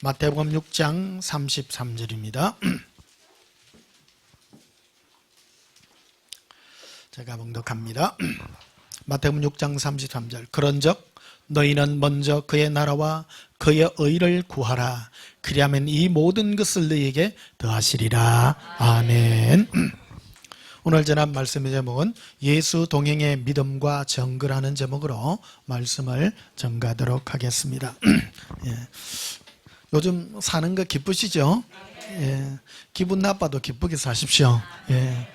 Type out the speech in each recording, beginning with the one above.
마태복음 6장 33절입니다. 제가 봉독합니다. 마태복음 6장 33절. 그런즉 너희는 먼저 그의 나라와 그의 의를 구하라. 그리하면 이 모든 것을 너희에게 더하시리라. 아멘. 오늘 전한 말씀의 제목은 예수 동행의 믿음과 정거라는 제목으로 말씀을 전가하도록 하겠습니다. 예. 요즘 사는 거 기쁘시죠? 예. 기분 나빠도 기쁘게 사십시오. 예.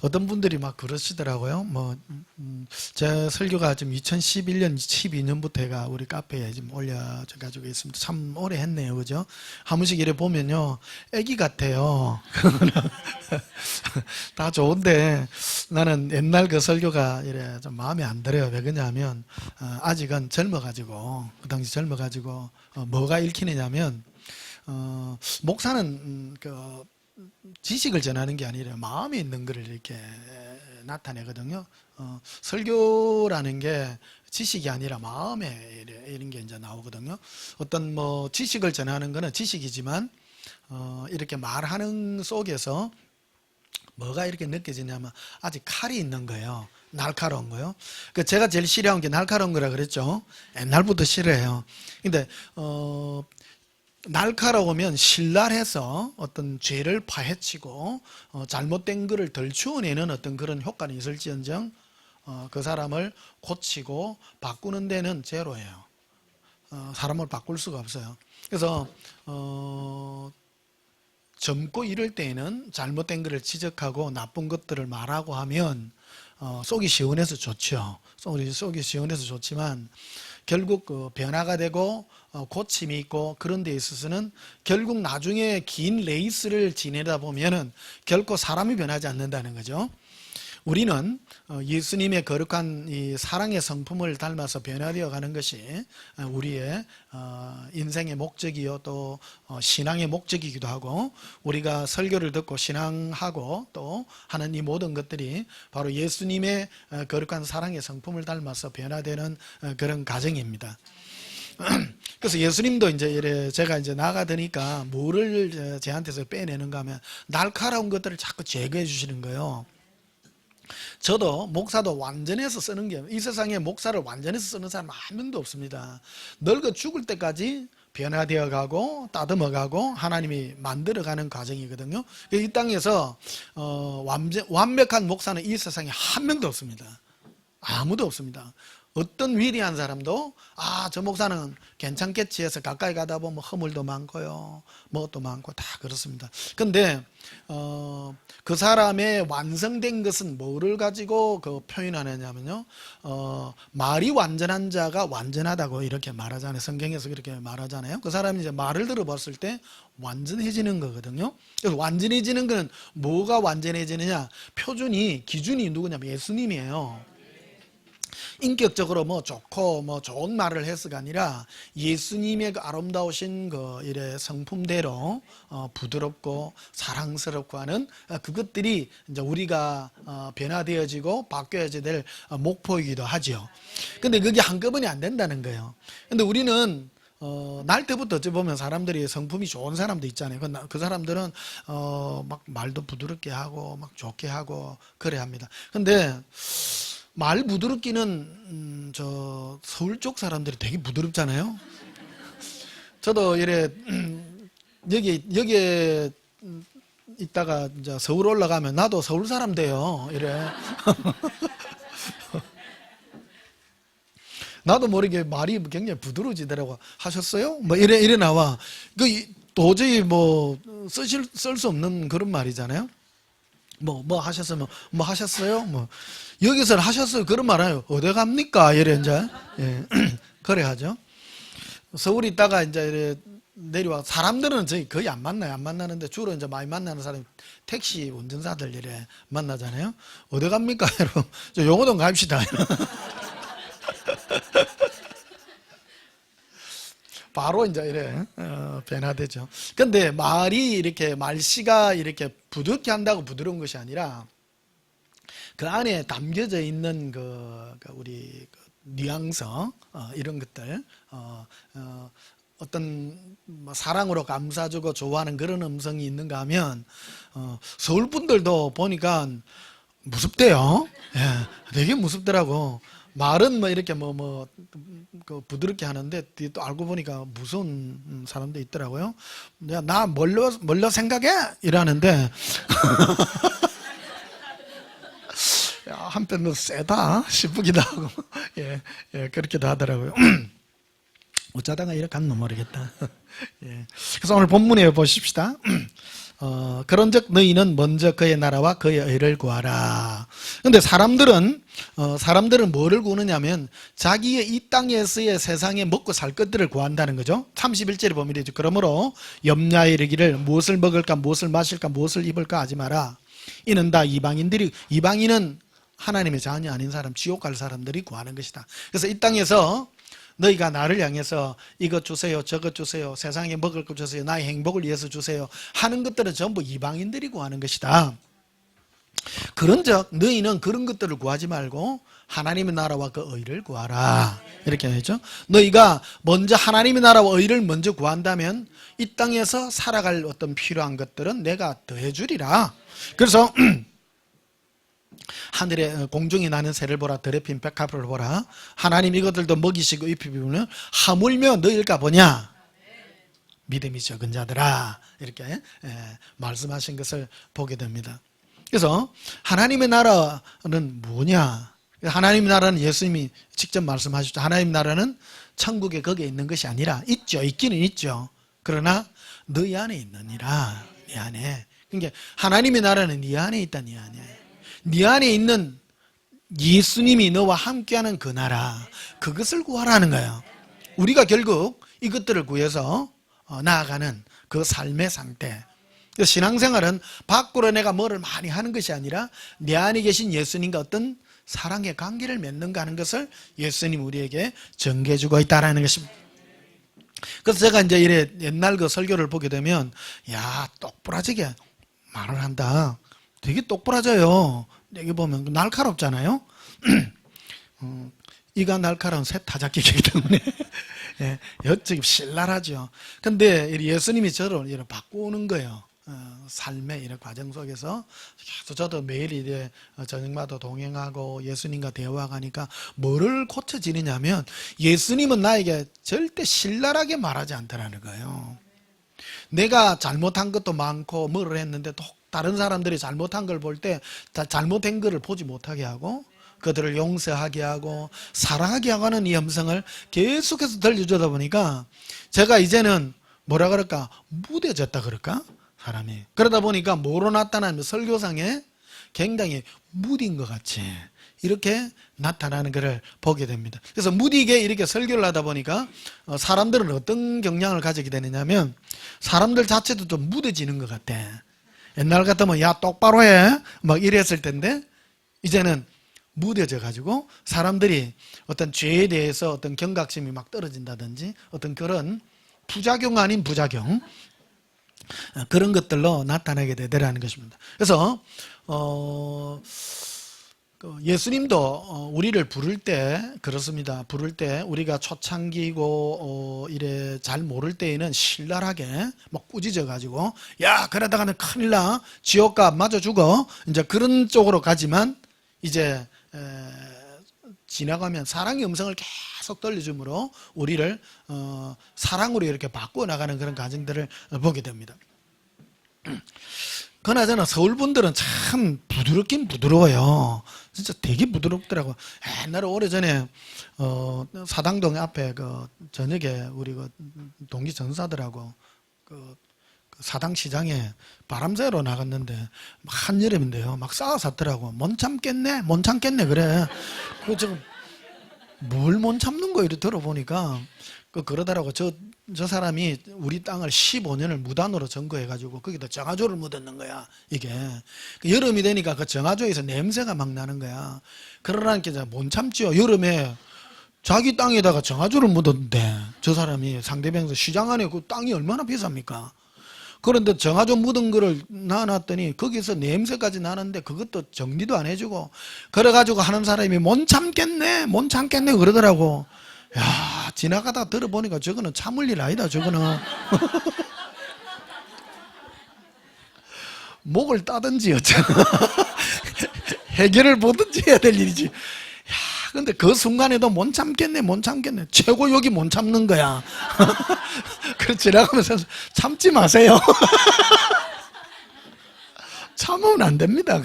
어떤 분들이 막 그러시더라고요. 제 설교가 지금 2011년, 12년부터가 우리 카페에 지금 올려져 가지고 있습니다. 참 오래 했네요. 그죠? 한 번씩 이래 보면요. 애기 같아요. 다 좋은데 나는 옛날 그 설교가 이래 좀 마음에 안 들어요. 왜 그러냐면, 아직은 젊어가지고, 그 당시 젊어가지고, 뭐가 읽히느냐면, 목사는 지식을 전하는 게 아니라 마음에 있는 것을 이렇게 나타내거든요. 설교라는 게 지식이 아니라 마음에 이런 게 이제 나오거든요. 어떤 지식을 전하는 거는 지식이지만, 이렇게 말하는 속에서 뭐가 이렇게 느껴지냐면 아직 칼이 있는 거예요. 날카로운 거요. 제가 제일 싫어하는 게 날카로운 거라 그랬죠. 옛날부터 싫어해요. 근데, 날카로우면 신랄해서 어떤 죄를 파헤치고 잘못된 것을 덜 추어내는 어떤 그런 효과는 있을지언정 그 사람을 고치고 바꾸는 데는 제로예요. 사람을 바꿀 수가 없어요. 그래서 젊고 이럴 때에는 잘못된 것을 지적하고 나쁜 것들을 말하고 하면 속이 시원해서 좋죠. 속이 시원해서 좋지만 결국 변화가 되고 고침이 있고 그런 데 있어서는 결국 나중에 긴 레이스를 지내다 보면은 결코 사람이 변하지 않는다는 거죠. 우리는 예수님의 거룩한 이 사랑의 성품을 닮아서 변화되어 가는 것이 우리의 인생의 목적이요 또 신앙의 목적이기도 하고, 우리가 설교를 듣고 신앙하고 또 하는 이 모든 것들이 바로 예수님의 거룩한 사랑의 성품을 닮아서 변화되는 그런 과정입니다. 그래서 예수님도 이제 제가 이제 나가드니까 뭐를 제한테서 빼내는가 하면 날카로운 것들을 자꾸 제거해 주시는 거예요. 저도 목사도 완전해서 쓰는 게, 이 세상에 목사를 완전해서 쓰는 사람 한 명도 없습니다. 늙어 죽을 때까지 변화되어 가고 따듬어 가고 하나님이 만들어가는 과정이거든요. 이 땅에서 완벽한 목사는 이 세상에 한 명도 없습니다. 아무도 없습니다. 어떤 위대한 사람도 저 목사는 괜찮겠지 해서 가까이 가다 보면 허물도 많고요, 뭐도 많고 다 그렇습니다. 근데 그 사람의 완성된 것은 뭐를 가지고 표현하느냐면요, 말이 완전한 자가 완전하다고 이렇게 말하잖아요. 성경에서 그렇게 말하잖아요. 그 사람이 이제 말을 들어봤을 때 완전해지는 거거든요. 그래서 완전해지는 거는 뭐가 완전해지느냐, 기준이 누구냐면 예수님이에요. 인격적으로 좋고 좋은 말을 해서가 아니라 예수님의 그 아름다우신 이래 성품대로 부드럽고 사랑스럽고 하는 그것들이 이제 우리가 변화되어지고 바뀌어야 될 목표이기도 하죠. 근데 그게 한꺼번에 안 된다는 거예요. 근데 우리는 날 때부터 어찌 보면 사람들이 성품이 좋은 사람도 있잖아요. 그 사람들은 막 말도 부드럽게 하고 막 좋게 하고 그래야 합니다. 근데 말 부드럽기는 저 서울 쪽 사람들이 되게 부드럽잖아요. 저도 이래 여기에 있다가 이제 서울 올라가면 나도 서울 사람 돼요. 이래. 나도 모르게 말이 굉장히 부드러워지더라고. 하셨어요? 이래 나와. 도저히 쓸 수 없는 그런 말이잖아요. 하셨어요? 하셨어요? 여기서는 하셨어요. 그런 말 해요. 어디 갑니까? 이래, 이제. 예. 그래 하죠. 서울에 있다가 이제 이래 내려와. 사람들은 저희 거의 안 만나요. 안 만나는데 주로 이제 많이 만나는 사람이 택시 운전사들 이래 만나잖아요. 어디 갑니까? 여러분. 저 용호동 갑시다. 바로 이제 이래 변화되죠. 근데 말씨가 이렇게 부드럽게 한다고 부드러운 것이 아니라 그 안에 담겨져 있는 우리 뉘앙스 이런 것들 어떤 사랑으로 감싸주고 좋아하는 그런 음성이 있는가 하면 서울 분들도 보니까 무섭대요. 예, 되게 무섭더라고. 말은 뭐 이렇게 그 부드럽게 하는데 뒤에 또 알고 보니까 무서운 사람도 있더라고요. 나 뭘로 생각해? 이러는데 야, 한편으로 세다 싶기도 하고 예, 그렇게도 하더라고요. 어쩌다가 이렇게 하는 の 모르겠다. 예. 그래서 오늘 본문에 보십시다. 그런즉 너희는 먼저 그의 나라와 그의 의를 구하라. 근데 사람들은 뭐를 구하느냐면 자기의 이 땅에서의 세상에 먹고 살 것들을 구한다는 거죠. 31절에 보면 이러죠. 그러므로 염려에 이르기를 무엇을 먹을까 무엇을 마실까 무엇을 입을까 하지 마라. 이는 다 이방인은 하나님의 자녀 아닌 사람, 지옥 갈 사람들이 구하는 것이다. 그래서 이 땅에서 너희가 나를 향해서 이것 주세요 저것 주세요 세상에 먹을 것 주세요 나의 행복을 위해서 주세요 하는 것들은 전부 이방인들이 구하는 것이다. 그런즉 너희는 그런 것들을 구하지 말고 하나님의 나라와 그 의를 구하라 이렇게 하죠. 너희가 먼저 하나님의 나라와 의를 먼저 구한다면 이 땅에서 살아갈 어떤 필요한 것들은 내가 더해 주리라. 그래서 하늘에 공중에 나는 새를 보라 들에 핀 백합을 보라 하나님 이것들도 먹이시고 입히시면 하물며 너희일까 보냐 믿음이 적은 자들아 이렇게 말씀하신 것을 보게 됩니다. 그래서 하나님의 나라는 뭐냐? 하나님의 나라는 예수님이 직접 말씀하셨죠. 하나님의 나라는 천국에 거기에 있는 것이 아니라 있기는 있죠. 그러나 너희 안에 있느니라. 네 안에. 그러니까 하나님의 나라는 네 안에 있다. 네 안에 있는 예수님이 너와 함께하는 그 나라 그것을 구하라는 거예요. 우리가 결국 이것들을 구해서 나아가는 그 삶의 상태. 신앙생활은 밖으로 내가 뭐를 많이 하는 것이 아니라 내 안에 계신 예수님과 어떤 사랑의 관계를 맺는가 하는 것을 예수님 우리에게 전개해주고 있다는 것입니다. 그래서 제가 이제 이래 옛날 그 설교를 보게 되면 야 똑부러지게 말을 한다. 되게 똑부러져요. 여기 보면 날카롭잖아요. 이가 날카로운 새 타작기이기 때문에 예, 여쪽이 신랄하죠. 근데 예수님이 저를 이렇게 바꾸는 거예요. 삶의 이런 과정 속에서 계속 저도 매일 이제 저녁마다 동행하고 예수님과 대화하니까 뭐를 고쳐지느냐면 예수님은 나에게 절대 신랄하게 말하지 않더라는 거예요. 내가 잘못한 것도 많고 뭐를 했는데 또 다른 사람들이 잘못한 걸 볼 때 잘못된 것을 보지 못하게 하고 그들을 용서하게 하고 사랑하게 하는 이 음성을 계속해서 들려주다 보니까 제가 이제는 뭐라 그럴까 무뎌졌다 그럴까 사람이. 그러다 보니까 뭐로 나타나면 설교상에 굉장히 무딘 것 같이 이렇게 나타나는 것을 보게 됩니다. 그래서 무디게 이렇게 설교를 하다 보니까 사람들은 어떤 경향을 가지게 되느냐면 사람들 자체도 좀 무뎌지는 것 같아. 옛날 같으면 야 똑바로 해 막 이랬을 텐데 이제는 무뎌져 가지고 사람들이 어떤 죄에 대해서 어떤 경각심이 막 떨어진다든지 어떤 그런 부작용 아닌 부작용 그런 것들로 나타나게 되더라는 것입니다. 그래서 예수님도 우리를 부를 때 그렇습니다. 부를 때 우리가 초창기고 이래 잘 모를 때에는 신랄하게 막 꾸짖어 가지고 야 그러다가는 큰일 나 지옥가 맞아 죽어 이제 그런 쪽으로 가지만 이제 지나가면 사랑의 음성을 계속 들려줌으로 우리를 사랑으로 이렇게 바꾸어 나가는 그런 과정들을 보게 됩니다. 그나저나 서울 분들은 참 부드럽긴 부드러워요. 진짜 되게 부드럽더라고. 옛날에 오래전에 사당동 앞에 그 저녁에 우리 그 동기 전사들하고 그 사당 시장에 바람 쐬러 나갔는데 한여름인데요. 막 싸웠었더라고. 못 참겠네 그래. 그 지금 뭘 못 참는 거예요? 이렇게 들어보니까 그러더라고. 저 사람이 우리 땅을 15년을 무단으로 점거해가지고 거기다 정화조를 묻었는 거야. 이게 여름이 되니까 그 정화조에서 냄새가 막 나는 거야. 그러라니까 못 참지요. 여름에 자기 땅에다가 정화조를 묻었는데 저 사람이 상대방에서 시장 안에 그 땅이 얼마나 비쌉니까? 그런데 정화조 묻은 거를 놔놨더니 거기서 냄새까지 나는데 그것도 정리도 안 해주고 그래가지고 하는 사람이 못 참겠네 그러더라고. 야, 지나가다 들어보니까 저거는 참을 일 아니다. 저거는 목을 따든지 어쩌나 해결을 보든지 해야 될 일이지. 야, 근데 그 순간에도 못 참겠네. 최고 여기 못 참는 거야. 그래서 지나가면서 참지 마세요. 참으면 안 됩니다.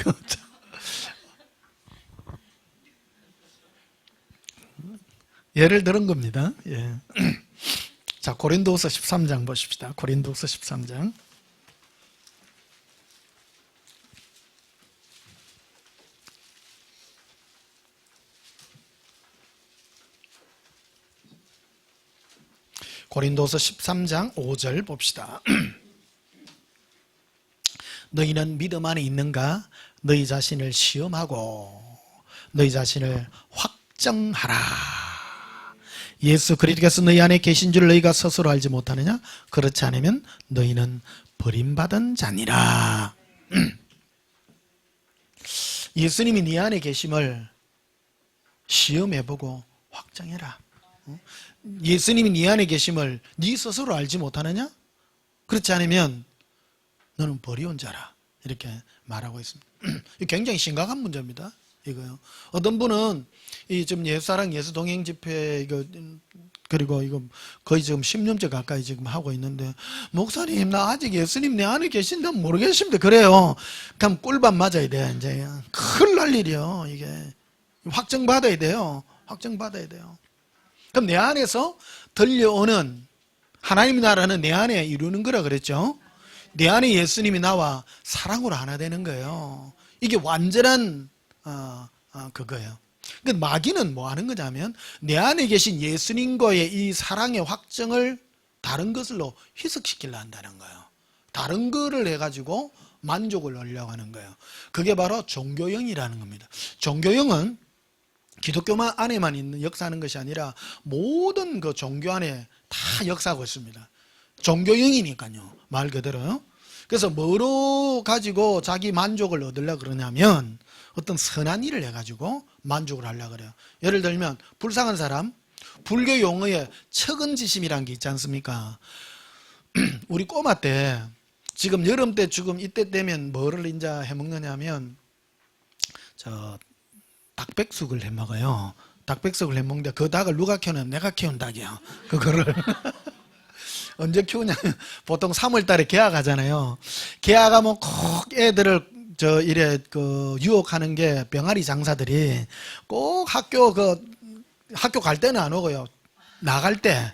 예를 들은 겁니다. 예. 자, 고린도후서 13장 보십시다. 고린도후서 13장. 고린도서 13장 5절 봅시다. 너희는 믿음 안에 있는가? 너희 자신을 시험하고 너희 자신을 확정하라. 예수 그리스도께서 너희 안에 계신 줄 너희가 스스로 알지 못하느냐? 그렇지 않으면 너희는 버림받은 자니라. 예수님이 네 안에 계심을 시험해보고 확정해라. 예수님이 네 안에 계심을 네 스스로 알지 못하느냐? 그렇지 않으면 너는 버리온 자라. 이렇게 말하고 있습니다. 굉장히 심각한 문제입니다. 이거요. 어떤 분은 이 지금 예수사랑 예수동행 집회 이거 그리고 이거 거의 지금 10년째 가까이 지금 하고 있는데 목사님 나 아직 예수님 내 안에 계신다 모르겠습니다. 그래요. 그럼 꿀밤 맞아야 돼. 이제 큰일 날 일이요. 이게 확정받아야 돼요. 그럼 내 안에서 들려오는 하나님 나라는 내 안에 이루는 거라 그랬죠. 내 안에 예수님이 나와 사랑으로 하나 되는 거예요. 이게 완전한 그거예요. 그러니까 마귀는 뭐 하는 거냐면 내 안에 계신 예수님과의 이 사랑의 확정을 다른 것으로 희석시키려 한다는 거예요. 다른 거를 해가지고 만족을 얻으려고 하는 거예요. 그게 바로 종교형이라는 겁니다. 종교형은 기독교만 안에만 있는 역사하는 것이 아니라 모든 그 종교 안에 다 역사하고 있습니다. 종교형이니까요. 말 그대로요. 그래서 뭐로 가지고 자기 만족을 얻으려고 그러냐면 어떤 선한 일을 해가지고 만족을 하려고 그래요. 예를 들면 불쌍한 사람, 불교 용어에 척은지심이라는 게 있지 않습니까? 우리 꼬마 때 지금 여름 때 지금 이때 되면 뭐를 이제 해먹느냐면 닭백숙을 해먹어요. 닭백숙을 해먹는데 그 닭을 누가 키우냐면 내가 키운 닭이야. 그거를 언제 키우냐면 보통 3월 달에 개학하잖아요. 개학하면 꼭 애들을 이래 유혹하는 게 병아리 장사들이 꼭 학교 갈 때는 안 오고요. 나갈 때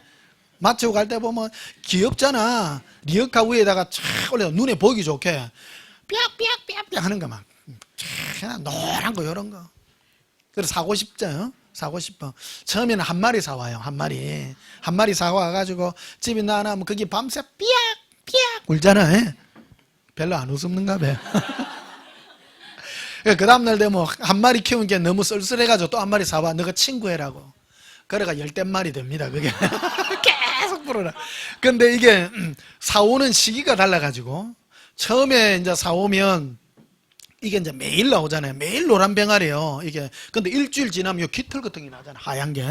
마치고 갈 때 보면 귀엽잖아. 리어카 위에다가 쫙 올려 눈에 보기 좋게 삐약삐약 하는 거 막 노란 거 이런 거. 그래서 사고 싶죠. 사고 싶어. 처음에는 한 마리 사와요. 한 마리 사와가지고 집에 놔놓으면 그게 밤새 삐약 울잖아. 별로 안 웃음는가 봐. 그 다음날 되면 한 마리 키우는 게 너무 쓸쓸해가지고 또 한 마리 사와. 너가 친구해라고. 그래가 10마리 됩니다. 그게 계속 불어라. 근데 이게 사오는 시기가 달라가지고 처음에 이제 사오면 이게 이제 매일 나오잖아요. 매일 노란 병아리예요. 이게 근데 일주일 지나면 요 깃털 같은 게 나잖아. 하얀 게.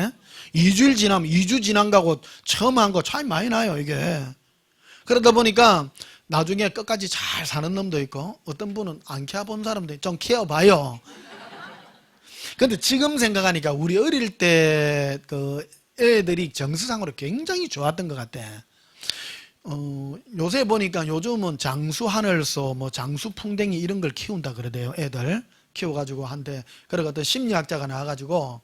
2주일 지나면 2주 지난 거하고 처음 한 거 차이 많이 나요. 이게. 그러다 보니까 나중에 끝까지 잘 사는 놈도 있고 어떤 분은 안 키워본 사람도 좀 키워봐요. 근데 지금 생각하니까 우리 어릴 때 그 애들이 정서상으로 굉장히 좋았던 것 같아. 요새 보니까 요즘은 장수 하늘소, 뭐 장수 풍뎅이 이런 걸 키운다 그러대요. 애들 키워가지고 한테. 그리고 어떤 심리학자가 나와가지고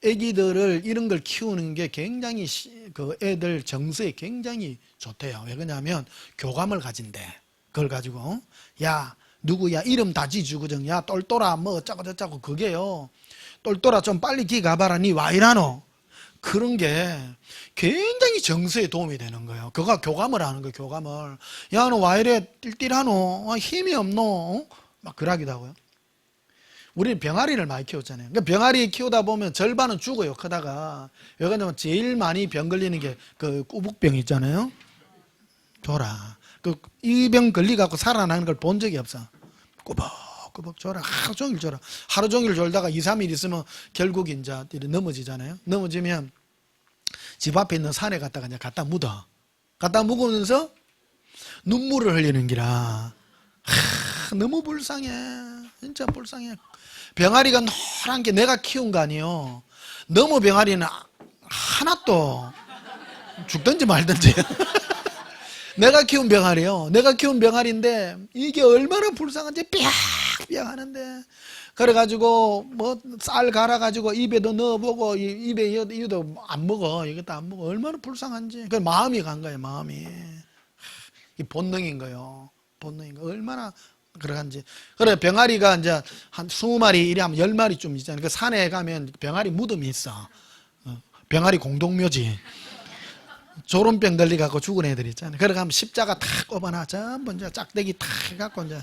애기들을 이런 걸 키우는 게 굉장히 그 애들 정서에 굉장히 좋대요. 왜 그러냐면 교감을 가진대. 그걸 가지고 야 누구야 이름 다 지주거든. 야 똘똘아 뭐 어쩌고 저쩌고 그게요. 똘똘아 좀 빨리 기 가봐라 니 와 이라노. 그런 게 굉장히 정서에 도움이 되는 거예요. 그가 교감을 하는 거예요. 교감을. 야 너 와 이래 띨띨하노. 힘이 없노. 막 그러기도 하고요. 우리는 병아리를 많이 키웠잖아요. 그러니까 병아리 키우다 보면 절반은 죽어요. 크다가. 왜 그러냐면 제일 많이 병 걸리는 게 그 꾸북병 있잖아요. 돌아. 이 병 걸리갖고 살아나는 걸 본 적이 없어. 꾸벅꾸벅 졸아. 하루 종일 졸아. 하루 종일 졸다가 2, 3일 있으면 결국 이제 넘어지잖아요. 넘어지면 집 앞에 있는 산에 갔다가 이제 갖다 묻어. 갖다 묻으면서 눈물을 흘리는 기라. 너무 불쌍해. 진짜 불쌍해. 병아리가 노란 게 내가 키운 거 아니에요. 너무 병아리는 하나도 죽든지 말든지. 내가 키운 병아리요. 내가 키운 병아리인데 이게 얼마나 불쌍한지 삐약삐약 하는데, 그래가지고 뭐 쌀 갈아가지고 입에도 넣어보고 입에 이어도 안 먹어. 이것도 안 먹어. 얼마나 불쌍한지. 그 마음이 간 거예요. 마음이. 이 본능인 거예요. 본능인 거. 얼마나 그러한지. 그래 병아리가 이제 한 20마리 이래 하면 10마리쯤 있잖아요. 그 산에 가면 병아리 무덤이 있어. 병아리 공동묘지. 조론병 걸려갖고 죽은 애들 있잖아요. 그래 가면 십자가 탁 꼽아놔. 전부 이제 짝대기 탁 해갖고 이제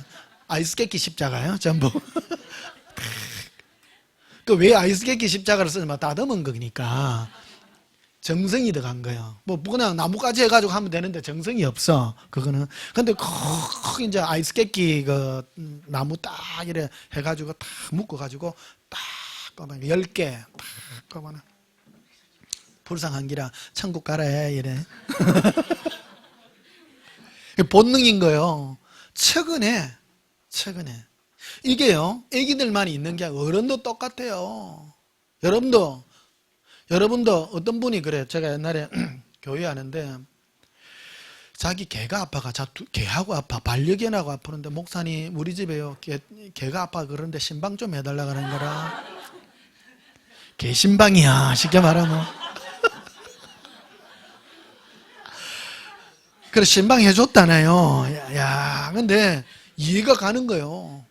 아이스케키 십자가요. 전부. 그 왜 아이스케키 십자가를 쓰냐면 다듬은 거니까. 정성이 들어간 거예요. 뭐 그냥 나뭇가지 해가지고 하면 되는데 정성이 없어. 그거는. 근데 콕 이제 아이스케키 그 나무 딱 이래 해가지고 딱 묶어가지고 딱 꼽아 10개 딱 꼽아놔. 불쌍한 기라 천국 가라 해 이래. 본능인 거예요. 최근에 이게요 애기들만 있는 게 어른도 똑같아요. 여러분도 어떤 분이 그래. 제가 옛날에 교회 하는데 자기 개가 아파가 개하고 아파. 반려견하고 아프는데 목사님 우리 집에요 개가 아파 그러는데 신방 좀 해달라 그러는 거라. 개 신방이야 쉽게 말하면. 그래 신방 해줬다나요. 야 근데 이해가 가는 거예요.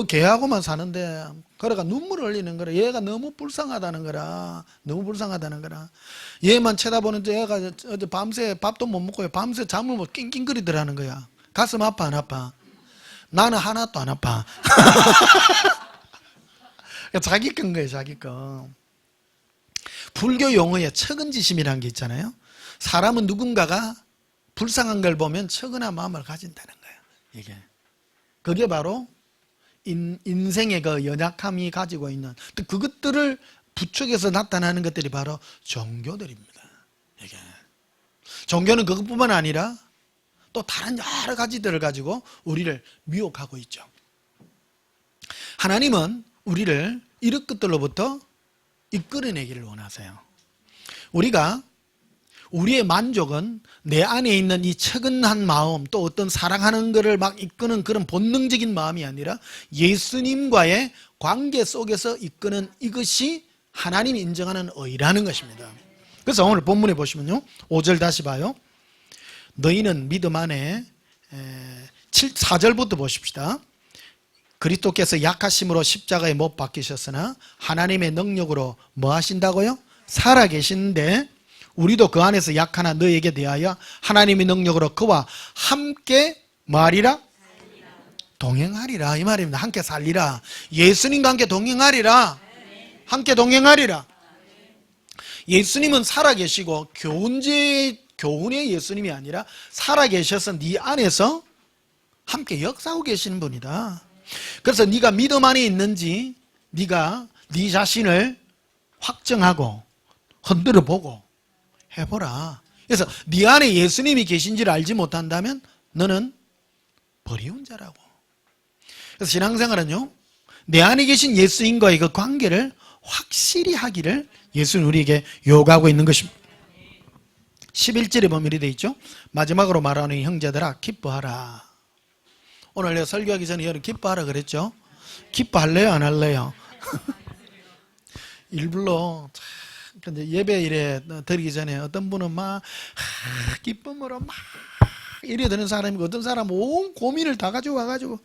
개하고만 사는데 그래가 눈물을 흘리는 거라. 얘가 너무 불쌍하다는 거라. 얘만 쳐다보는데 얘가 어제 밤새 밥도 못 먹고 밤새 잠을 못 낑낑거리더라는 거야. 가슴 아파 안 아파? 나는 하나도 안 아파. 자기 건 거예요. 자기 거. 불교 용어에 측은지심이라는 게 있잖아요. 사람은 누군가가 불쌍한 걸 보면 측은한 마음을 가진다는 거예요. 이게 그게 바로 인생의 그 연약함이 가지고 있는 그것들을 부축해서 나타나는 것들이 바로 종교들입니다. 이게 종교는 그것뿐만 아니라 또 다른 여러 가지들을 가지고 우리를 미혹하고 있죠. 하나님은 우리를 이런 것들로부터 이끌어내기를 원하세요. 우리의 만족은 내 안에 있는 이 측은한 마음, 또 어떤 사랑하는 것을 막 이끄는 그런 본능적인 마음이 아니라 예수님과의 관계 속에서 이끄는 이것이 하나님이 인정하는 의라는 것입니다. 그래서 오늘 본문에 보시면요 5절 다시 봐요. 너희는 믿음 안에 4절부터 보십시다. 그리스도께서 약하심으로 십자가에 못 박히셨으나 하나님의 능력으로 뭐 하신다고요? 살아계시는데 우리도 그 안에서 약하나 너에게 대하여 하나님의 능력으로 그와 함께 뭐하리라? 동행하리라 이 말입니다. 함께 살리라. 예수님과 함께 동행하리라. 함께 동행하리라. 예수님은 살아계시고 교훈의 예수님이 아니라 살아계셔서 네 안에서 함께 역사하고 계시는 분이다. 그래서 네가 믿음 안에 있는지 네가 네 자신을 확정하고 흔들어 보고 해보라. 그래서 네 안에 예수님이 계신지를 알지 못한다면 너는 버리운 자라고. 그래서 신앙생활은요 내 안에 계신 예수님과의 그 관계를 확실히 하기를 예수는 우리에게 요구하고 있는 것입니다. 11절에 보면 이렇게 되어 있죠. 마지막으로 말하는 형제들아 기뻐하라. 오늘 내가 설교하기 전에 여러분 기뻐하라 그랬죠. 기뻐할래요 안 할래요? 일부러 근데 예배 이래 드리기 전에 어떤 분은 막 기쁨으로 막 이래 드는 사람이고 어떤 사람은 온 고민을 다 가지고 와가지고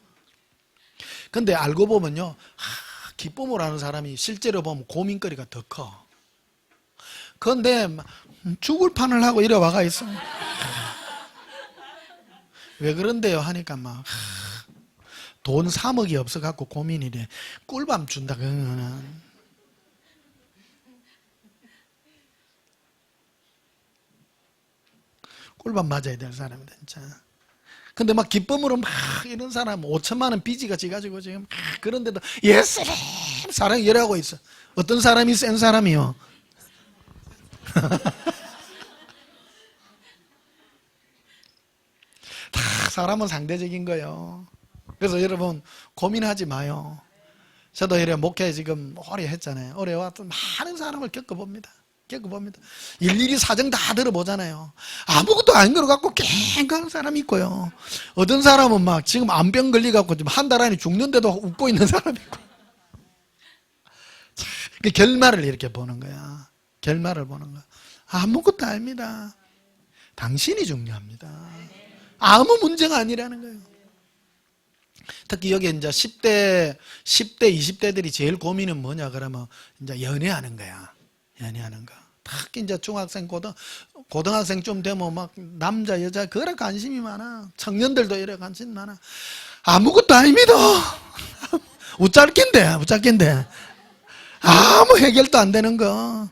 근데 알고 보면요 기쁨으로 하는 사람이 실제로 보면 고민거리가 더 커. 그런데 죽을 판을 하고 이래 와가 있어. 왜 그런데요 하니까 막 돈 3억이 없어갖고 고민이래. 꿀밤 준다 그거는. 꿀밤 맞아야 될 사람이다 진짜. 근데 막 기쁨으로 막 이런 사람 5천만 원 빚이 가지고 지금 막 그런데도 예수님 사랑 열하고 있어. 어떤 사람이 센 사람이요? 다 사람은 상대적인 거예요. 그래서 여러분 고민하지 마요. 저도 이래 목회 지금 오래 했잖아요. 오래 와서 많은 사람을 겪어봅니다. 일일이 사정 다 들어보잖아요. 아무것도 안 걸어갖고 깽깽한 사람이 있고요. 어떤 사람은 막 지금 암병 걸려갖고 지금 한 달 안에 죽는데도 웃고 있는 사람이 있고. 그 결말을 이렇게 보는 거야. 결말을 보는 거야. 아무것도 아닙니다. 당신이 중요합니다. 아무 문제가 아니라는 거예요. 특히 여기 이제 10대, 20대들이 제일 고민은 뭐냐 그러면 이제 연애하는 거야. 연애하는 거. 특히 이제 중학생, 고등학생쯤 되면 막 남자, 여자 그래 관심이 많아. 청년들도 이래 관심 많아. 아무것도 아닙니다. 웃잘낀데. 아무 해결도 안 되는 거.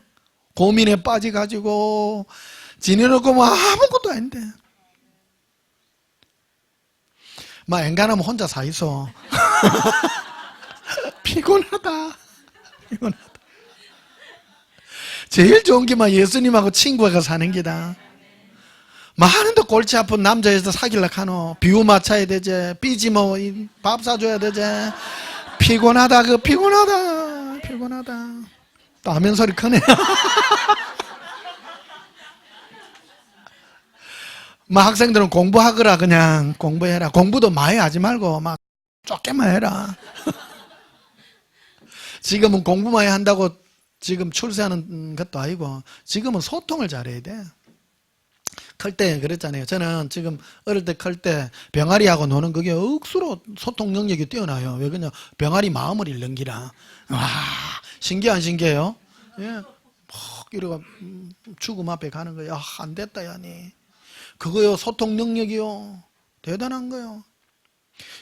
고민에 빠져가지고 지내놓고 뭐 아무것도 아닌데. 막 앵간하면 혼자 사 있어. 피곤하다. 제일 좋은 게 막 예수님하고 친구가 사는 게다. 많은데 골치 아픈 남자에서 사귈라 카노. 비유 맞춰야 되지. 삐지 뭐 밥 사줘야 되지. 피곤하다. 또 하면 소리 크네. 막 학생들은 공부하거라. 그냥 공부해라. 공부도 많이 하지 말고 막 쫓게만 해라. 지금은 공부 많이 한다고 지금 출세하는 것도 아니고 지금은 소통을 잘해야 돼. 클 때 그랬잖아요. 저는 지금 어릴 때 클 때 병아리하고 노는 그게 억수로 소통 능력이 뛰어나요. 왜 그러냐? 병아리 마음을 읽는 기라. 와, 신기해요? 예. 막 이러고 죽음 앞에 가는 거야. 야, 안 됐다 야니. 그거요, 소통 능력이요. 대단한 거요.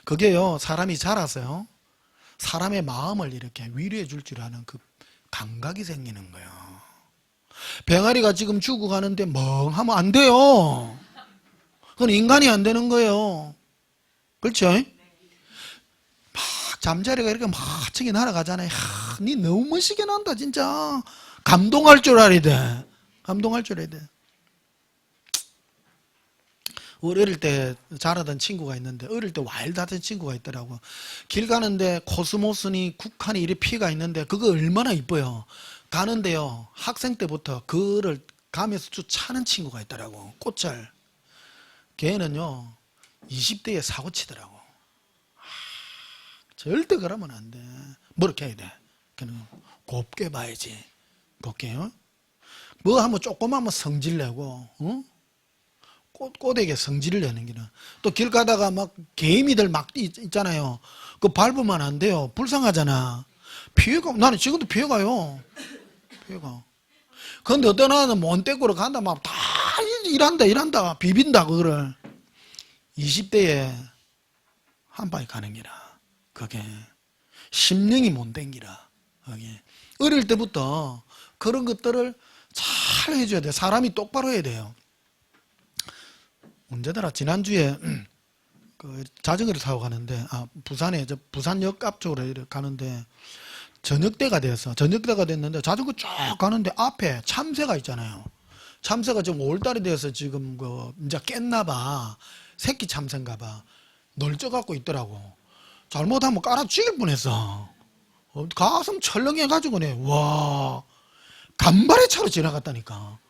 그게요, 사람이 자라서요. 사람의 마음을 이렇게 위로해 줄 줄 아는 그 감각이 생기는 거예요. 병아리가 지금 죽어가는데 멍하면 안 돼요. 그건 인간이 안 되는 거예요. 그렇죠? 막 잠자리가 이렇게 멋지게 날아가잖아요. 니 너무 멋지게 난다 진짜. 감동할 줄 알아야 돼. 우리 어릴 때 자라던 친구가 있는데 어릴 때 와일드하던 친구가 있더라고. 길 가는데 코스모스니 국한이 이리 피가 있는데 그거 얼마나 이뻐요. 가는데요 학생 때부터 그를 가면서 쭉 차는 친구가 있더라고. 꽃을. 걔는요 20대에 사고 치더라고. 절대 그러면 안 돼. 뭐렇게 해야 돼? 걔는 곱게 봐야지. 곱게요. 뭐 하면 조그마하면 성질 내고 꼬대게 성질을 내는 기는. 또 길 가다가 막 개미들 막 있잖아요. 그거 밟으면 안 돼요. 불쌍하잖아. 피해가, 나는 지금도 피해가요. 그런데 어떤 하나는 먼떼구로 간다. 막 다 일한다. 비빈다, 그거를. 20대에 한 방에 가는 기라. 그게. 심령이 못 댕기라. 그게. 어릴 때부터 그런 것들을 잘 해줘야 돼. 사람이 똑바로 해야 돼요. 언제더라 지난주에 그 자전거를 타고 가는데 부산에 부산역 앞쪽으로 가는데 저녁때가 됐는데 자전거 쫙 가는데 앞에 참새가 있잖아요. 참새가 지금 5월달이 돼서 지금 그 이제 깼나봐. 새끼 참새인가봐. 널쩍갖고 있더라고. 잘못하면 깔아 죽일 뻔했어. 가슴 철렁해가지고네. 와, 간발의 차로 지나갔다니까.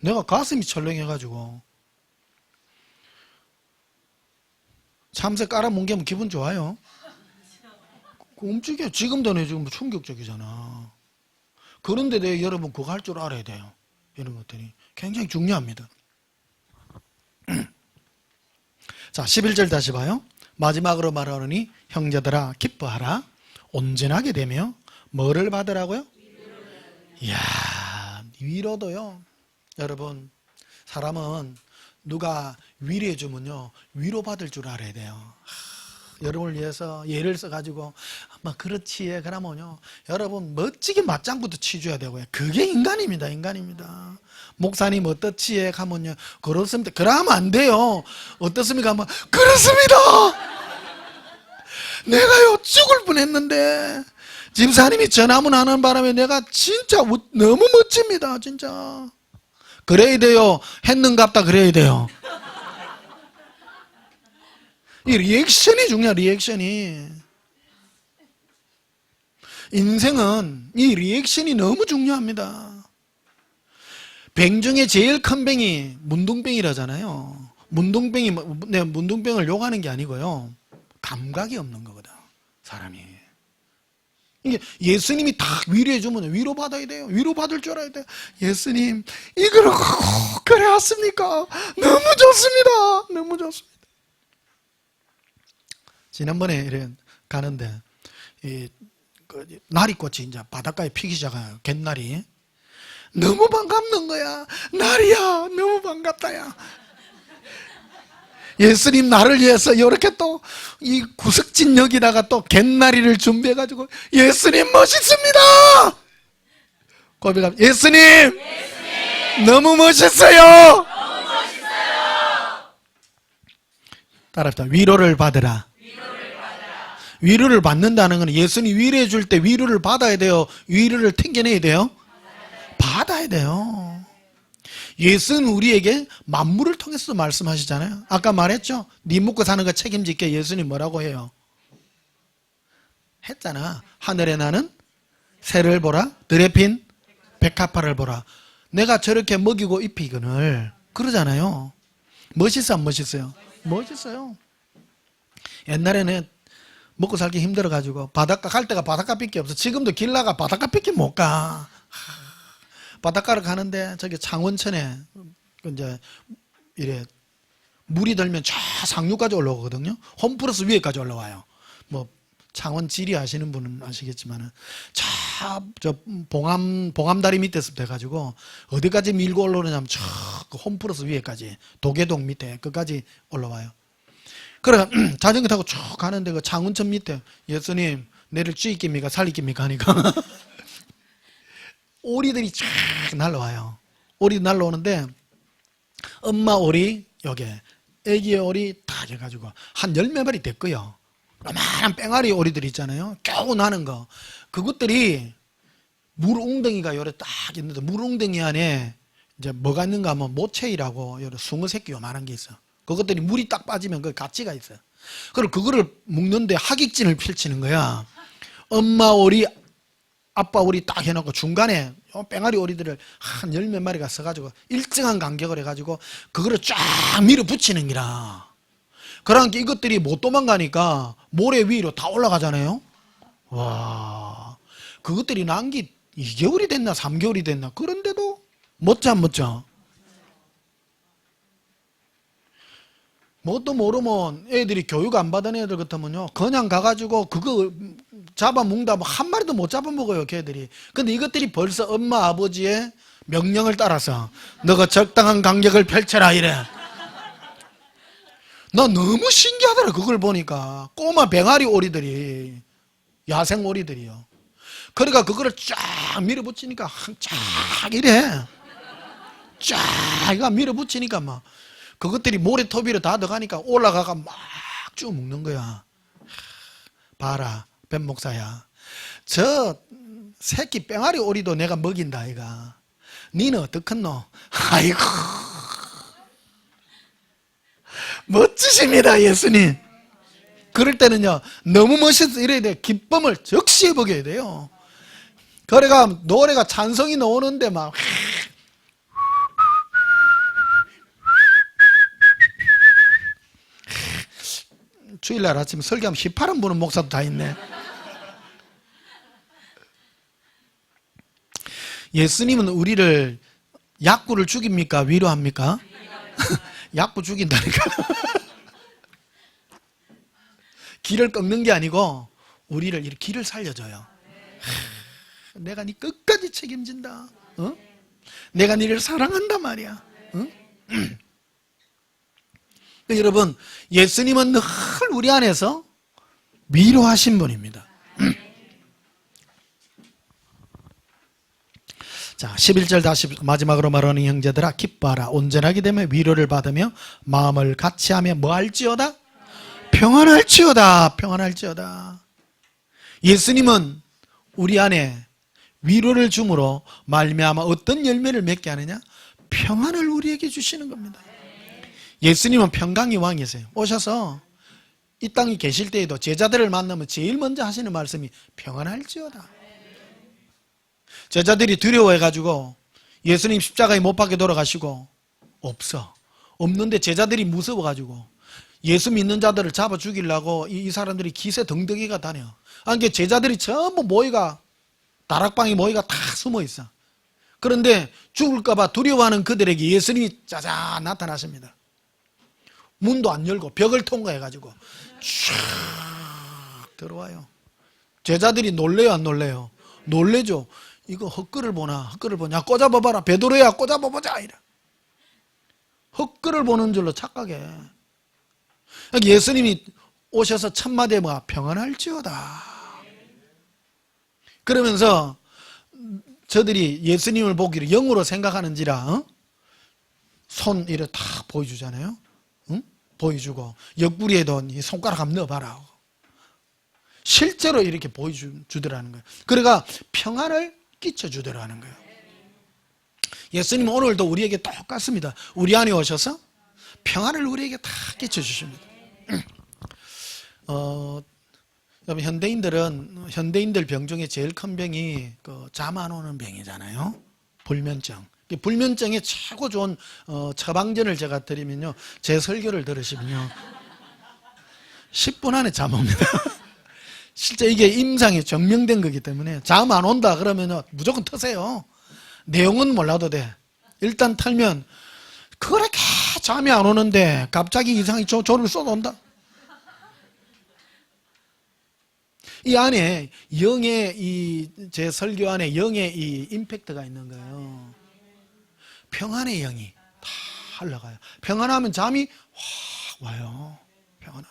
내가 가슴이 철렁해가지고. 참새 깔아뭉개면 기분 좋아요. 움직여. 지금도 내 지금 충격적이잖아. 그런데 여러분 그거 할 줄 알아야 돼요. 이런 것들이 굉장히 중요합니다. 자, 11절 다시 봐요. 마지막으로 말하노니 형제들아 기뻐하라. 온전하게 되며 뭐를 받으라고요? 이야, 위로도요. 여러분, 사람은 누가 위로해 주면요 위로받을 줄 알아야 돼요. 여러분을 위해서 예를 써가지고 막 그렇지 그러면요 여러분 멋지게 맞장구도 치줘야 되고요. 그게 인간입니다. 목사님 어떻지에 가면요, 그렇습니다. 그러면 안 돼요. 어떻습니까? 하면 그렇습니다. 내가요 죽을 뻔했는데 집사님이 전화문 하는 바람에 내가 진짜 너무 멋집니다. 진짜 그래야 돼요. 했는갑다 그래야 돼요. 이 리액션이 중요해. 리액션이. 인생은 이 리액션이 너무 중요합니다. 뱅 중에 제일 큰 뱅이 문둥병이라잖아요. 문둥병이, 내가 문둥병을 욕하는 게 아니고요, 감각이 없는 거거든, 사람이. 이게 예수님이 딱 위로해주면 위로받아야 돼요. 위로받을 줄 알아야 돼요. 예수님, 이걸 그래 왔습니까? 너무 좋습니다. 너무 좋습니다. 지난번에 이래 가는데, 나리꽃이 이제 바닷가에 피기 시작해요. 갯날이. 너무 반갑는 거야. 나리야, 너무 반갑다, 야. 예수님 나를 위해서 이렇게 또 이 구석진역에다가 또 갯나리를 준비해가지고, 예수님 멋있습니다! 고백합니다. 예수님! 너무 멋있어요! 따라합시다. 위로를 받으라. 위로를 받는다는 건 예수님 위로해 줄 때 위로를 받아야 돼요? 위로를 튕겨내야 돼요? 받아야 돼요. 예수는 우리에게 만물을 통해서 말씀하시잖아요. 아까 말했죠? 네 먹고 사는 거 책임질게. 예수님 뭐라고 해요? 했잖아. 하늘에 나는 새를 보라, 들에 핀 백합화를 보라. 내가 저렇게 먹이고 입히거늘 그러잖아요. 멋있어 안 멋있어요? 멋있어요. 옛날에는 먹고 살기 힘들어가지고 바닷가 갈 데가 바닷가밖에 없어. 지금도 길 나가 바닷가밖에 못 가. 바닷가를 가는데 저기 창원천에 이제 이래 물이 들면 저 상류까지 올라오거든요. 홈플러스 위에까지 올라와요. 뭐 창원 지리 아시는 분은 아시겠지만은 저 봉암다리 밑에서부터 해가지고 어디까지 밀고 올라오냐면 저 홈플러스 위에까지 도계동 밑에 끝까지 올라와요. 그래 자전거 타고 쭉 가는데 그 창원천 밑에 예수님 내를 쥐깁니까 살리깁니까 하니까 오리들이 쫙 날라와요. 오리 날라오는데 엄마 오리 요게 애기 오리 딱 해가지고 한 10몇 마리 됐고요. 요만한 뺑아리 오리들 있잖아요. 겨우 나는 거. 그것들이 물 웅덩이가 요래 딱 있는데 물 웅덩이 안에 이제 뭐가 있는가 하면 모체이라고 요래 숭어 새끼 요만한 게 있어. 그것들이 물이 딱 빠지면 그 가치가 있어. 그리고 그거를 먹는데 하객진을 펼치는 거야. 엄마 오리 아빠 오리 딱 해놓고 중간에 뺑아리 오리들을 한 10몇 마리가 써가지고 일정한 간격을 해가지고 그거를 쫙 밀어붙이는 기라. 그러니까 이것들이 못 도망가니까 모래 위로 다 올라가잖아요. 와, 그것들이 난 게 2개월이 됐나 3개월이 됐나. 그런데도 멋져 안 멋져? 뭣도 모르면 애들이 교육 안 받은 애들 같으면요 그냥 가가지고 그거 잡아먹다 한 마리도 못 잡아먹어요 걔들이. 근데 이것들이 벌써 엄마 아버지의 명령을 따라서 너가 적당한 간격을 펼쳐라 이래. 나 너무 신기하더라 그걸 보니까. 꼬마 뱅아리 오리들이 야생 오리들이요. 그러니까 그거를 쫙 밀어붙이니까 쫙 이래 쫙 밀어붙이니까 막 그것들이 모래톱 위로 다 들어가니까 올라가가 막 쭉 먹는 거야. 봐라 뱀 목사야, 저 새끼 뺑아리 오리도 내가 먹인다 아이가. 니는 어떡했노? 아이고 멋지십니다 예수님. 그럴 때는요 너무 멋있어 이래야 돼. 기쁨을 적시해 보게 돼요. 그래가 노래가 찬송이 나오는데 막 주일날 아침에 설교하면 휘파람 부는 목사도 다 있네. 예수님은 우리를 약구를 죽입니까? 위로합니까? 약구 죽인다니까. 길을 꺾는 게 아니고 우리를 이렇게 길을 살려줘요. 내가 네 끝까지 책임진다. 어? 내가 너를 사랑한단 말이야. 어? 여러분 예수님은 늘 우리 안에서 위로하신 분입니다. 자, 11절 다시 마지막으로 말하는 형제들아 기뻐하라. 온전하게 되면 위로를 받으며 마음을 같이하며 뭐 할지어다? 평안할지어다. 평안할지어다. 예수님은 우리 안에 위로를 줌으로 말미암아 어떤 열매를 맺게 하느냐? 평안을 우리에게 주시는 겁니다. 예수님은 평강의 왕이세요. 오셔서 이 땅에 계실 때에도 제자들을 만나면 제일 먼저 하시는 말씀이 평안할지어다. 제자들이 두려워해가지고 예수님 십자가에 못 박혀 돌아가시고 없는데 제자들이 무서워가지고 예수 믿는 자들을 잡아 죽이려고 이 사람들이 기세등등이가 다녀. 그러니까 제자들이 전부 모이가 다락방에 모이가 다 숨어 있어. 그런데 죽을까봐 두려워하는 그들에게 예수님이 짜잔 나타나십니다. 문도 안 열고 벽을 통과해가지고 쫙 들어와요. 제자들이 놀래요 안 놀래요? 놀래죠. 이거 헛글을 보나 헛글을 꽂아봐봐라. 베드로야 꽂아봐보자 이래. 헛글을 보는 줄로 착각해. 예수님이 오셔서 첫 마디에 뭐야? 평안할지어다. 그러면서 저들이 예수님을 보기를 영으로 생각하는지라 손 이렇게 다 보여주잖아요. 보여주고 옆구리에도 손가락 한번 넣어봐라. 실제로 이렇게 보여주더라는 거예요. 그러니까 평안을 끼쳐주더라는 거예요. 예수님은 오늘도 우리에게 똑같습니다. 우리 안에 오셔서 평안을 우리에게 다 끼쳐주십니다. 여러분 현대인들 병 중에 제일 큰 병이 잠 안 오는 병이잖아요. 불면증. 불면증에 최고 좋은 처방전을 제가 드리면요, 제 설교를 들으시면요 10분 안에 잠 옵니다. 실제 이게 임상이 증명된 거기 때문에 잠 안 온다 그러면 무조건 트세요. 내용은 몰라도 돼. 일단 털면 그렇게 잠이 안 오는데 갑자기 이상하게 졸음이 쏟아온다. 이 안에 영의 제 설교 안에 영의 이 임팩트가 있는 거예요. 평안의 영이 다 흘러가요. 평안하면 잠이 확 와요. 평안한.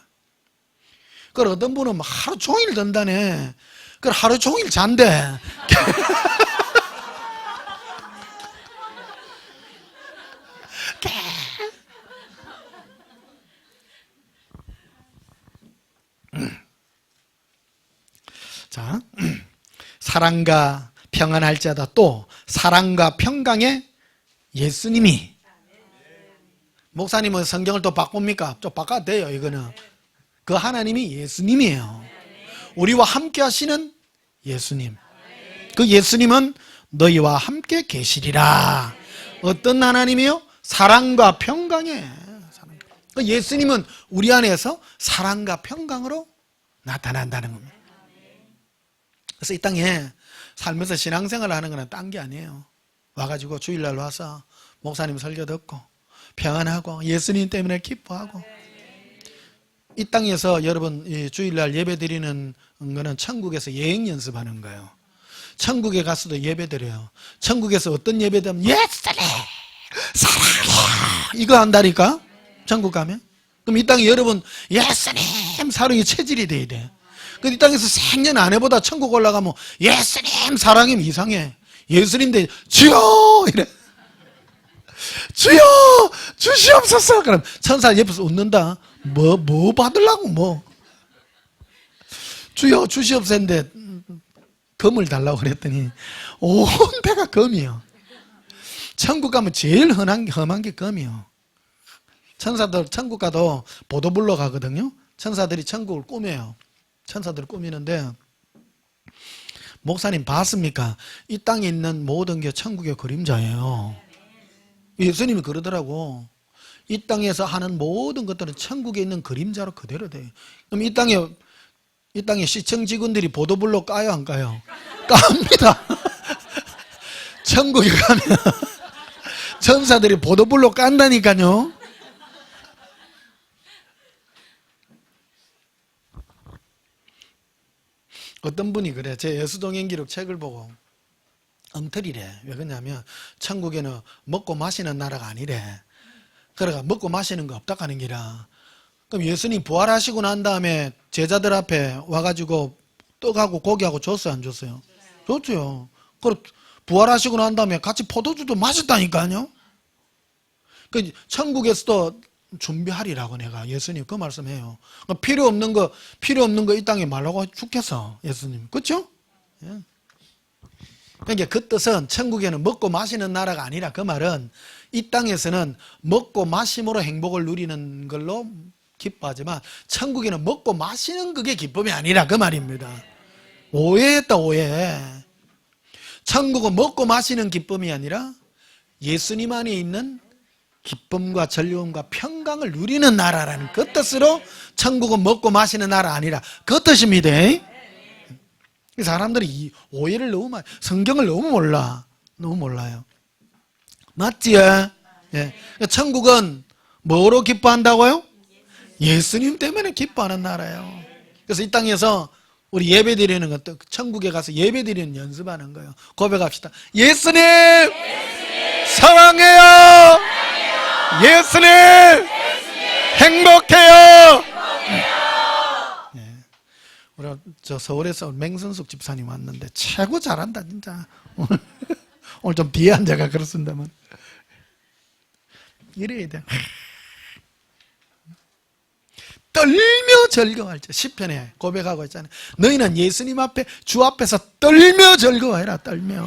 그걸 어떤 분은 막 하루 종일 든다네. 그걸 하루 종일 잔대. 자, 사랑과 평안할지어다. 또 사랑과 평강의 예수님이. 목사님은 성경을 또 바꿉니까? 좀 바꿔도 돼요. 이거는 그 하나님이 예수님이에요. 우리와 함께 하시는 예수님. 그 예수님은 너희와 함께 계시리라. 어떤 하나님이요? 사랑과 평강의 그 예수님은 우리 안에서 사랑과 평강으로 나타난다는 겁니다. 그래서 이 땅에 살면서 신앙생활을 하는 건 딴 게 아니에요. 와가지고 주일날 와서 목사님 설교 듣고 평안하고 예수님 때문에 기뻐하고. 이 땅에서 여러분 이 주일날 예배 드리는 거는 천국에서 여행 연습하는 거예요. 천국에 가서도 예배 드려요. 천국에서 어떤 예배 드리면 예수님 사랑해 이거 한다니까. 천국 가면. 그럼 이 땅에 여러분 예수님 사랑의 체질이 돼야 돼. 이 땅에서 생년 안 해보다 천국 올라가면 예수님 사랑이면 이상해. 예수님 대 주여 이래. 주여 주시옵소서. 그럼 천사 옆에서 웃는다. 뭐 받으려고 뭐. 주여 주시옵소서 했는데 금을 달라고 그랬더니 온 배가 금이요. 천국 가면 제일 험한 게 금이요. 천사들 천국 가도 보도불로 가거든요. 천사들이 천국을 꾸며요. 천사들을 꾸미는데 목사님 봤습니까? 이 땅에 있는 모든 게 천국의 그림자예요. 예수님이 그러더라고. 이 땅에서 하는 모든 것들은 천국에 있는 그림자로 그대로 돼요. 그럼 이 땅에 시청 직원들이 보도블록 까요 안 까요? 깝니다. 천국에 가면 천사들이 보도블록 깐다니까요. 어떤 분이 그래. 제 여수동행기록 책을 보고 엉터리래. 왜 그러냐면 천국에는 먹고 마시는 나라가 아니래. 그러니까 먹고 마시는 거 없다 하는 기라. 그럼 예수님 부활하시고 난 다음에 제자들 앞에 와가지고 떡하고 고기하고 줬어요 안 줬어요? 줬죠. 그럼 부활하시고 난 다음에 같이 포도주도 마셨다니까요. 그 천국에서도 준비하리라고 내가 예수님 그 말씀해요. 필요 없는 거 이 땅에 말라고 죽겠어 예수님. 그렇죠? 예. 그러니까 그 뜻은 천국에는 먹고 마시는 나라가 아니라 그 말은 이 땅에서는 먹고 마심으로 행복을 누리는 걸로 기뻐하지만 천국에는 먹고 마시는 그게 기쁨이 아니라 그 말입니다. 오해했다 오해. 천국은 먹고 마시는 기쁨이 아니라 예수님 안에 있는 기쁨과 즐거움과 평강을 누리는 나라라는 그 뜻으로 천국은 먹고 마시는 나라 아니라 그 뜻입니다. 사람들이 이 오해를 너무 많이, 성경을 너무 몰라요. 맞지? 예. 천국은 뭐로 기뻐한다고요? 예수님 때문에 기뻐하는 나라예요. 그래서 이 땅에서 우리 예배 드리는 것도 천국에 가서 예배 드리는 연습하는 거예요. 고백합시다. 예수님! 사랑해요! 예수님! 행복해요! 네. 우리 저 서울에서 맹선숙 집사님 왔는데 최고 잘한다 진짜. 오늘 좀 뒤에 앉아가 그렇습니다만 이래야 돼. 떨며 즐거워할 때 시편에 고백하고 있잖아요. 너희는 예수님 앞에 주 앞에서 떨며 즐거워해라. 떨며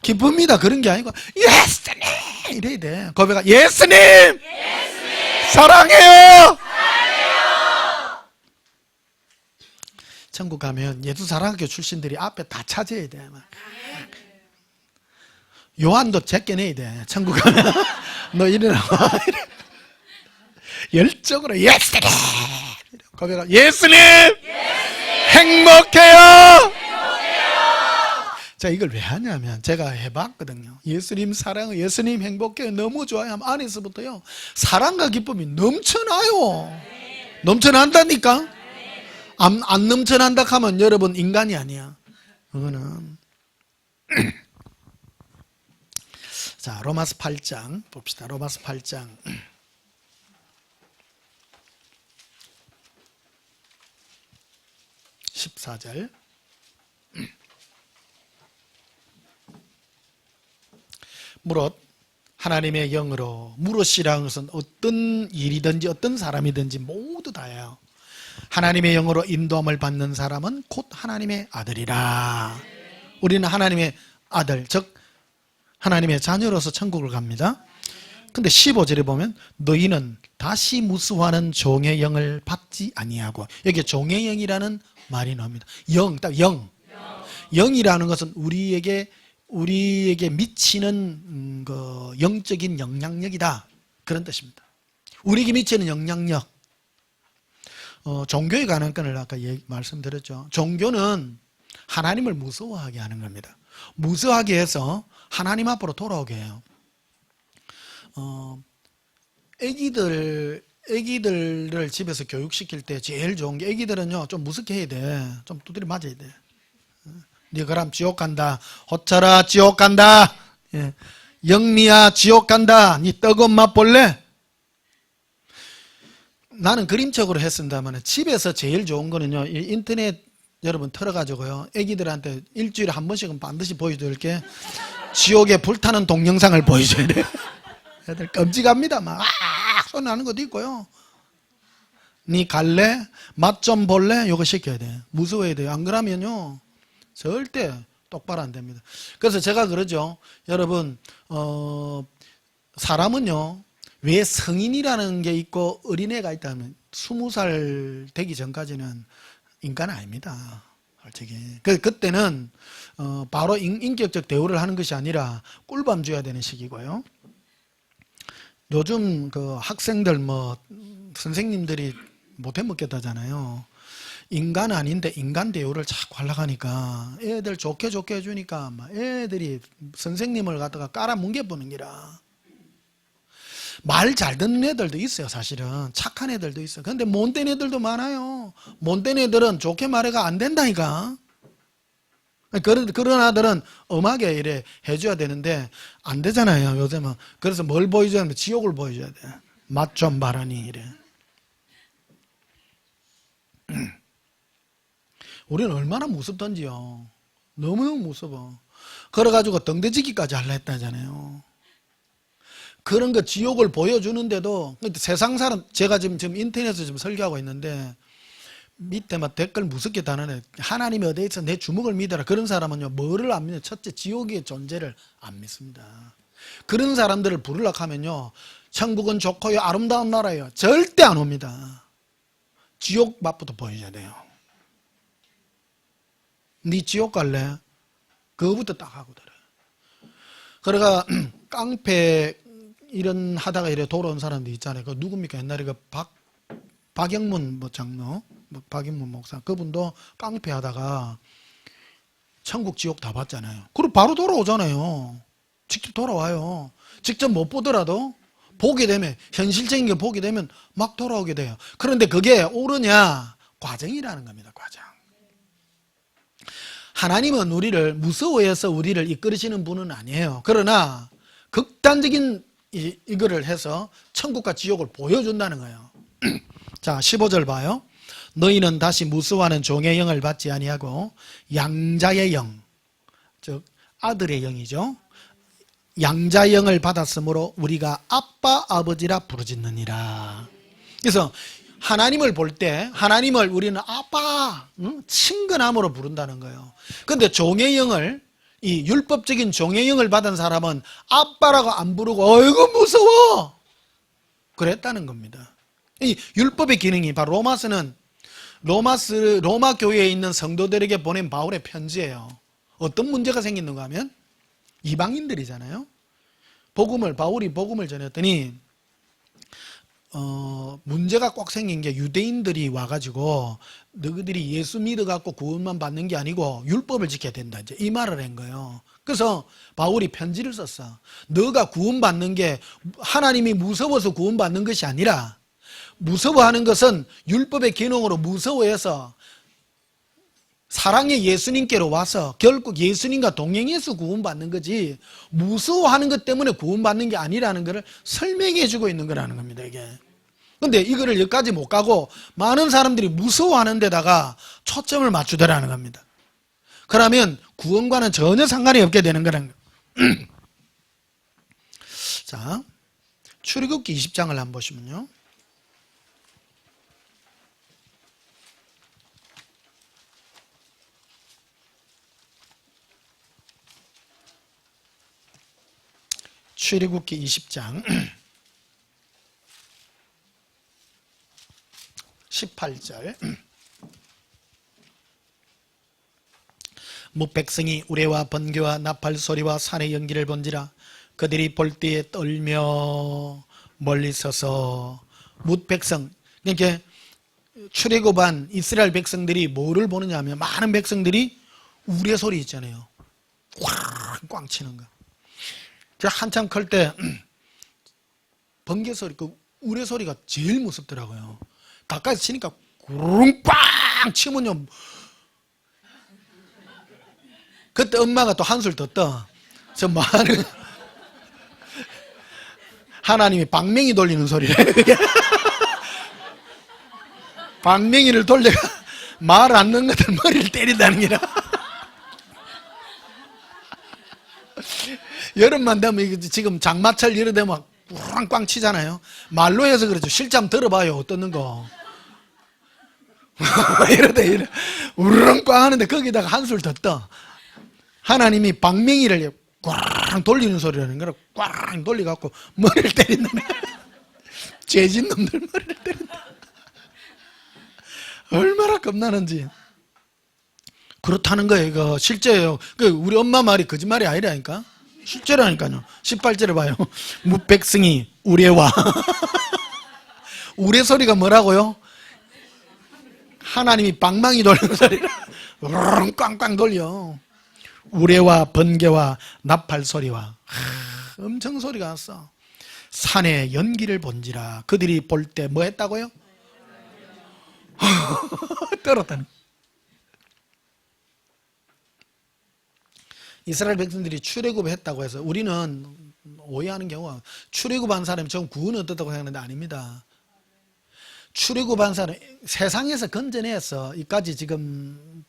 기쁩니다 그런 게 아니고 예수님 이래야 돼. 고백하 예수님 사랑해요. 천국 가면 예수사랑학교 출신들이 앞에 다 차져야 돼. 요한도 제껴내야 돼. 천국 가면 너 일어나봐. 열정으로 예수님 고백하 예수님 행복해요. 자, 이걸 왜 하냐면 제가 해봤거든요. 예수님 사랑해, 예수님 행복해요, 너무 좋아요 하면 안에서부터요 사랑과 기쁨이 넘쳐나요. 넘쳐난다니까. 안 넘쳐난다 하면 여러분 인간이 아니야. 그거는 자, 로마서 8장 봅시다. 로마서 8장 14절. 무릇 하나님의 영으로, 무릇이라는 것은 어떤 일이든지 어떤 사람이든지 모두 다예요. 하나님의 영으로 인도함을 받는 사람은 곧 하나님의 아들이라. 우리는 하나님의 아들, 즉 하나님의 자녀로서 천국을 갑니다. 근데 15절에 보면 너희는 다시 무수하는 종의 영을 받지 아니하고, 여기 종의 영이라는 말이 나옵니다. 영, 딱 영. 영이라는 것은 우리에게 미치는 그 영적인 영향력이다, 그런 뜻입니다. 우리에게 미치는 영향력. 종교에 관한 건을 아까 말씀드렸죠. 종교는 하나님을 무서워하게 하는 겁니다. 무서워하게 해서 하나님 앞으로 돌아오게 해요. 애기들을 집에서 교육시킬 때 제일 좋은 게, 애기들은요 좀 무섭게 해야 돼. 좀 두드려 맞아야 돼. 네 그럼 지옥 간다. 호철아 지옥 간다. 예. 영미야 지옥 간다. 네 떡은 맛볼래? 나는 그림책으로 했습니다만 집에서 제일 좋은 거는요, 인터넷 여러분 틀어가지고요 애기들한테 일주일에 한 번씩은 반드시 보여줄게. 지옥에 불타는 동영상을 보여줘야 돼. 애들 끔찍합니다. 막 소리 나는 것도 있고요. 니 갈래? 맛 좀 볼래? 요거 시켜야 돼. 무서워야 돼요. 안 그러면요 절대 똑바로 안 됩니다. 그래서 제가 그러죠. 여러분 사람은요 왜 성인이라는 게 있고 어린애가 있다면 20살 되기 전까지는 인간 아닙니다. 솔직히. 그때는 바로 인격적 대우를 하는 것이 아니라 꿀밤 줘야 되는 시기고요. 요즘 그 학생들 선생님들이 못해 먹겠다잖아요. 인간 아닌데 인간 대우를 자꾸 하려고 하니까 애들 좋게 해주니까 애들이 선생님을 갖다가 깔아뭉개보는 기라. 말 잘 듣는 애들도 있어요. 사실은 착한 애들도 있어요. 근데 못된 애들도 많아요. 못된 애들은 좋게 말해가 안 된다니까. 그런 아들은 엄하게 이래 해줘야 되는데 안 되잖아요 요즘은. 그래서 뭘 보여줘야 하면 지옥을 보여줘야 돼. 맛 좀 봐라니 이래. 우리는 얼마나 무섭던지요. 너무너무 무서워. 그래가지고 등대지기까지 하려 했다잖아요. 그런 거 지옥을 보여주는데도 세상 사람, 제가 지금 인터넷에 좀 설교하고 있는데 밑에 막 댓글 무섭게 다는 애, 하나님이 어디에 있어 내 주먹을 믿어라. 그런 사람은요 뭐를 안 믿어요? 첫째 지옥의 존재를 안 믿습니다. 그런 사람들을 부르려고 하면요 천국은 좋고요 아름다운 나라예요 절대 안 옵니다. 지옥 맛부터 보여줘야 돼요. 네 지옥 갈래? 그거부터 딱 하고 들어요. 그러니까 깡패 이런 하다가 이래 돌아온 사람들 있잖아요. 그 누굽니까? 옛날에 그 박영문 뭐 장로, 박영문 목사 그분도 깡패 하다가 천국 지옥 다 봤잖아요. 그리고 바로 돌아오잖아요. 직접 돌아와요. 직접 못 보더라도 보게 되면 현실적인 게 보게 되면 막 돌아오게 돼요. 그런데 그게 옳으냐? 과정이라는 겁니다. 과정. 하나님은 우리를 무서워해서 우리를 이끌으시는 분은 아니에요. 그러나 극단적인 이거를 해서 천국과 지옥을 보여준다는 거예요. 자 15절 봐요. 너희는 다시 무서워하는 종의 영을 받지 아니하고 양자의 영, 즉 아들의 영이죠. 양자의 영을 받았으므로 우리가 아빠 아버지라 부르짖느니라. 그래서 하나님을 볼 때 하나님을 우리는 아빠, 친근함으로 부른다는 거예요. 그런데 종의 영을 이 율법적인 종의 영을 받은 사람은 아빠라고 안 부르고 어이구 무서워 그랬다는 겁니다. 이 율법의 기능이 바로 로마 교회에 있는 성도들에게 보낸 바울의 편지예요. 어떤 문제가 생기는가 하면 이방인들이잖아요. 바울이 복음을 전했더니 문제가 꼭 생긴 게 유대인들이 와가지고 너희들이 예수 믿어갖고 구원만 받는 게 아니고 율법을 지켜야 된다 이제 이 말을 한 거예요. 그래서 바울이 편지를 썼어. 너가 구원받는 게 하나님이 무서워서 구원받는 것이 아니라 무서워하는 것은 율법의 기능으로 무서워해서 사랑의 예수님께로 와서 결국 예수님과 동행해서 구원받는 거지 무서워하는 것 때문에 구원받는 게 아니라는 것을 설명해 주고 있는 거라는 겁니다. 이게. 근데 이거를 여기까지 못 가고 많은 사람들이 무서워하는 데다가 초점을 맞추더라는 겁니다. 그러면 구원과는 전혀 상관이 없게 되는 거라는 거예요. 자, 출애굽기 20장을 한번 보시면요. 출애굽기 20장 18절 뭇 백성이 우레와 번개와 나팔 소리와 산의 연기를 본지라 그들이 볼 때에 떨며 멀리 서서 뭇 백성 그러니까 출애굽한 이스라엘 백성들이 뭐를 보느냐 하면 많은 백성들이 우레 소리 있잖아요. 꽝꽝 치는 거. 한참 클 때 번개 소리, 그 우레 소리가 제일 무섭더라고요. 가까이서 치니까 구릉빵 치면요. 그때 엄마가 또 한술 더 떠. 저 말을 하나님이 방맹이 돌리는 소리래. 방맹이를 돌려가 말 안 넣는 것들 머리를 때린다는 게라. 여름만 되면 지금 장마철 이래 되면 꽝꽝 치잖아요. 말로 해서 그렇죠. 실제 한번 들어봐요. 어떻는 거. 이래 우르렁꽝 하는데 거기다가 한술 더 떠. 하나님이 방맹이를 꽝 돌리는 소리라는 거라 꽝 돌려갖고 머리를 때린다네. 죄진 놈들 머리를 때린다. 얼마나 겁나는지. 그렇다는 거예요. 이거 실제예요. 우리 엄마 말이 거짓말이 아니라니까. 실제라니까요. 18절에 봐요. 뭇백성이 우레와 우레 소리가 뭐라고요? 하나님이 방망이 돌리는 소리라 꽝꽝 돌려. 우레와 번개와 나팔 소리와 엄청 소리가 났어. 산에 연기를 본지라 그들이 볼 때 뭐 했다고요? 떨었다는. 이스라엘 백성들이 출애굽을 했다고 해서 우리는 오해하는 경우가 출애굽한 사람이 전 구원을 얻었다고 생각하는데 아닙니다. 출애굽한 사람 세상에서 건져내서 이까지 지금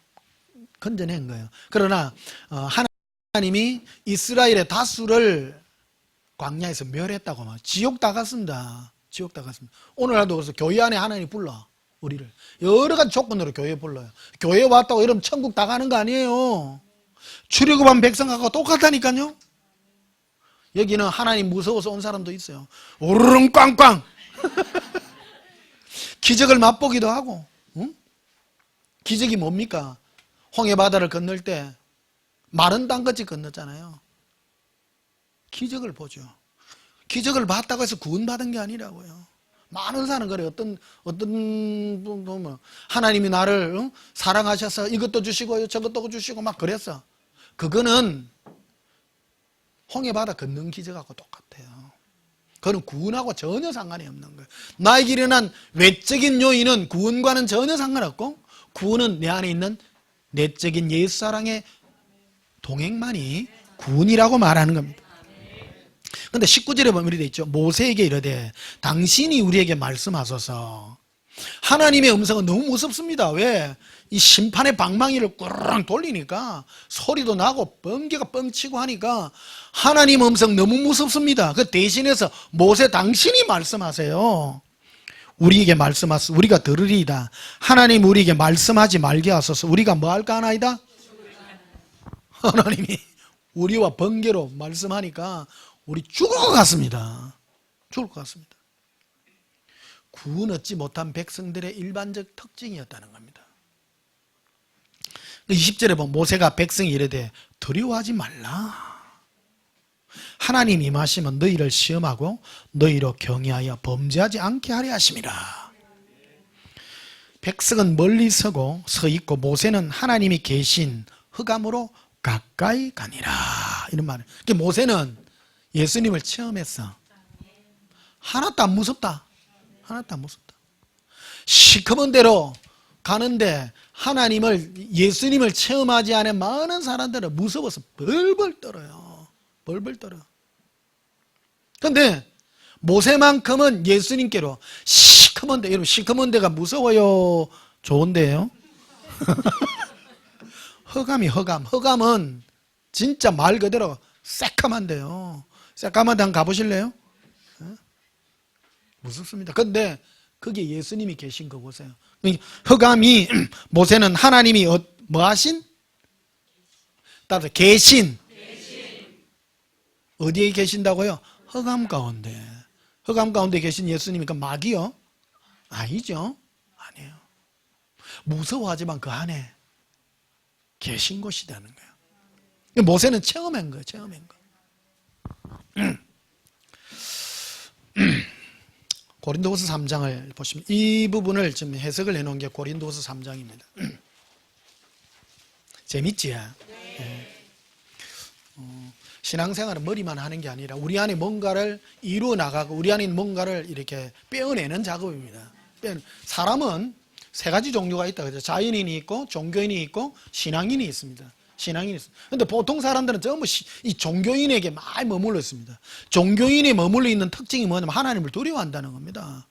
건져낸 거예요. 그러나 하나님 하나님이 이스라엘의 다수를 광야에서 멸했다고 막 지옥 다 갔습니다. 지옥 다 갔습니다. 오늘날도 그래서 교회 안에 하나님이 불러 우리를 여러 가지 조건으로 교회에 불러요. 교회 왔다고 이러면 천국 다 가는 거 아니에요. 출애굽한 백성하고 똑같다니까요. 여기는 하나님 무서워서 온 사람도 있어요. 오르릉 꽝꽝 기적을 맛보기도 하고. 응? 기적이 뭡니까? 홍해 바다를 건널 때 마른 땅같이 건넜잖아요. 기적을 보죠. 기적을 봤다고 해서 구원받은 게 아니라고요. 많은 사람은 그래. 어떤 뭐 하나님이 나를 사랑하셔서 이것도 주시고 저것도 주시고 막 그랬어. 그거는 홍해 바다 건넌 기적하고 똑같아요. 그건 구원하고 전혀 상관이 없는 거예요. 나에게 일어난 외적인 요인은 구원과는 전혀 상관없고, 구원은 내 안에 있는 내적인 옛사랑의 동행만이 구원이라고 말하는 겁니다. 근데 19절에 보면 이렇게 돼 있죠. 모세에게 이르되 당신이 우리에게 말씀하소서. 하나님의 음성은 너무 무섭습니다. 왜? 이 심판의 방망이를 꾸르륵 돌리니까 소리도 나고 번개가 뻥치고 하니까 하나님 음성 너무 무섭습니다. 그 대신해서 모세 당신이 말씀하세요. 우리에게 말씀하소서. 우리가 들으리이다. 하나님 우리에게 말씀하지 말게 하소서. 우리가 뭐 할까 하나이다? 하나님이 우리와 번개로 말씀하니까 우리 죽을 것 같습니다. 죽을 것 같습니다. 구원 얻지 못한 백성들의 일반적 특징이었다는 겁니다. 20절에 보면 모세가 백성이 이르되 두려워하지 말라. 하나님 임하시면 너희를 시험하고 너희로 경외하여 범죄하지 않게 하려 하심이라. 백성은 멀리 서고 서 있고 모세는 하나님이 계신 흑암으로 가까이 가니라. 이런 말이에요. 그러니까 모세는 예수님을 체험했어. 하나도 안 무섭다. 하나도 안 무섭다. 시커먼 데로 가는데 예수님을 체험하지 않은 많은 사람들은 무서워서 벌벌 떨어요. 벌벌 떨어. 그런데 모세만큼은 예수님께로 시커먼 데, 여러분 시커먼 데가 무서워요? 좋은데요? 흑암이 흑암. 흑암은 진짜 말 그대로 새까만데요. 새까만 데 한번 가보실래요? 무섭습니다. 그런데 그게 예수님이 계신 거 보세요. 흑암이 모세는 하나님이 뭐 하신? 따라서 계신. 어디에 계신다고요? 흑암 가운데. 흑암 가운데 계신 예수님이 그 마귀요? 아니죠. 아니에요. 무서워하지만 그 안에 계신 곳이라는 거예요. 모세는 체험한 거예요. 체험한 거. 고린도후서 3장을 보시면 이 부분을 지금 해석을 해놓은 게 고린도후서 3장입니다. 재밌지? 네. 신앙생활은 머리만 하는 게 아니라 우리 안에 뭔가를 이루어 나가고 우리 안에 있는 이렇게 빼어내는 작업입니다. 사람은 세 가지 종류가 있다. 그죠? 자연인이 있고 종교인이 있고 신앙인이 있습니다. 신앙인이 있습니다. 근데 보통 사람들은 전부 이 종교인에게 많이 머물러 있습니다. 종교인이 머물러 있는 특징이 뭐냐면 하나님을 두려워한다는 겁니다.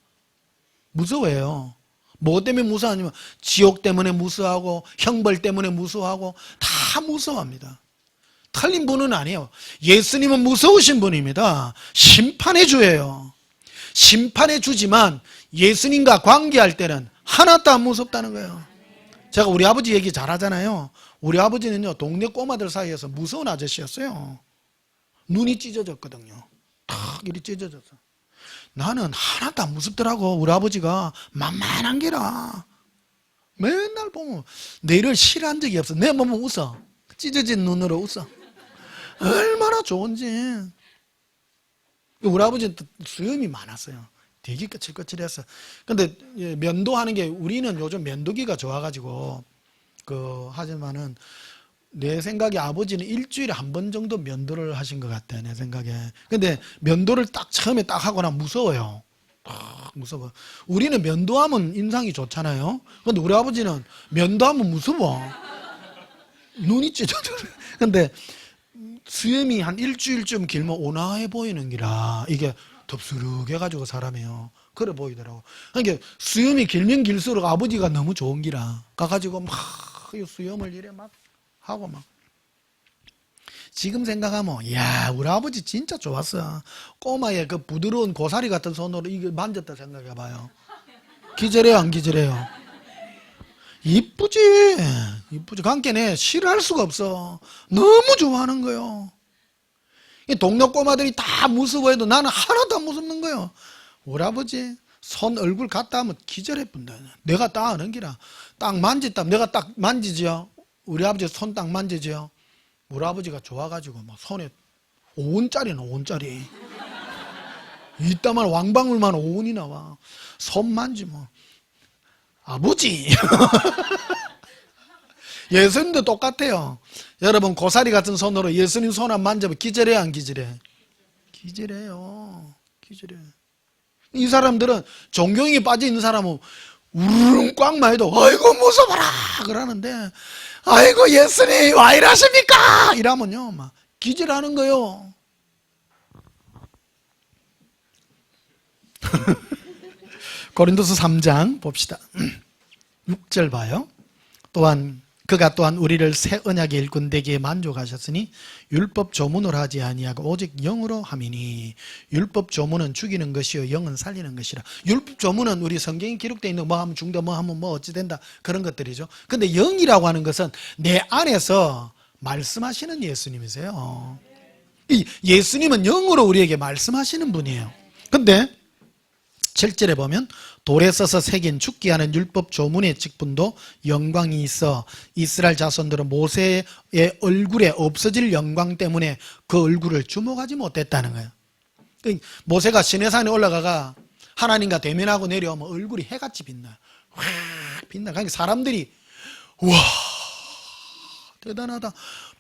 무서워해요. 뭐 때문에 무서워하냐면 지옥 때문에 무서워하고 형벌 때문에 무서워하고 다 무서워합니다. 틀린 분은 아니에요. 예수님은 무서우신 분입니다. 심판의 주예요. 심판의 주지만 예수님과 관계할 때는 하나도 안 무섭다는 거예요. 제가 우리 아버지 얘기 잘하잖아요. 우리 아버지는요 동네 꼬마들 사이에서 무서운 아저씨였어요. 눈이 찢어졌거든요. 탁 이리 찢어졌어. 나는 하나도 안 무섭더라고. 우리 아버지가 만만한 게라. 맨날 보면 내를 싫어한 적이 없어. 내 몸은 웃어. 찢어진 눈으로 웃어. 얼마나 좋은지. 우리 아버지는 수염이 많았어요. 되게 거칠거칠했어. 근데 면도하는 게 우리는 요즘 면도기가 좋아가지고 하지만은 내 생각에 아버지는 일주일에 한 번 정도 면도를 하신 것 같아. 내 생각에. 근데 면도를 처음에 딱 하고 나면 무서워요. 무서워. 우리는 면도하면 인상이 좋잖아요. 근데 우리 아버지는 면도하면 무서워. 눈이 찢어져. 근데 수염이 한 일주일쯤 길면 온화해 보이는 기라 이게 덥수룩해가지고 사람이요. 그래 보이더라고. 그러니까 수염이 길면 길수록 아버지가 너무 좋은 기라 가가지고 막 수염을 이래 막 하고 막 지금 생각하면 야 우리 아버지 진짜 좋았어. 꼬마의 그 부드러운 고사리 같은 손으로 이거 만졌다 생각해봐요. 기절해요 안 기절해요? 이쁘지. 이쁘지. 관계네 싫어할 수가 없어. 너무 좋아하는 거요. 이 동네 꼬마들이 다 무서워해도 나는 하나도 안 무섭는 거요. 우리 아버지 손 얼굴 갖다 하면 기절해 본다. 내가 딱 아는 기라. 딱 만졌다 내가 딱 만지지요. 우리 아버지 손 딱 만지지요. 우리 아버지가 좋아가지고 막 손에 5원짜리는 5원짜리 이따만 왕방울만 5원이 나와. 손 만지면 아버지 예수님도 똑같아요. 여러분 고사리 같은 손으로 예수님 손 안 만져면 기절해 안 기절해? 기절해요. 기절해. 이 사람들은 존경이 빠져있는 사람은 우르릉 꽉 마여도 아이고 무서워라 그러는데 아이고 예수님 와 이러십니까 이러면요 막 기절하는 거요. 고린도서 3장 봅시다. 6절 봐요. 또한 그가 또한 우리를 새 언약의 일꾼 되기에 만족하셨으니 율법 조문으로 하지 아니하고 오직 영으로 함이니 율법 조문은 죽이는 것이요 영은 살리는 것이라. 율법 조문은 우리 성경에 기록되어 있는 뭐 하면 죽다 뭐 하면 뭐 어찌 된다 그런 것들이죠. 근데 영이라고 하는 것은 내 안에서 말씀하시는 예수님이세요. 이 예수님은 영으로 우리에게 말씀하시는 분이에요. 근데 7절에 보면 돌에 써서 새긴 죽게 하는 율법 조문의 직분도 영광이 있어 이스라엘 자손들은 모세의 얼굴에 없어질 영광 때문에 그 얼굴을 주목하지 못했다는 거예요. 모세가 시내산에 올라가가 하나님과 대면하고 내려오면 얼굴이 해같이 빛나요. 확 빛나. 그러니까 사람들이 와 대단하다.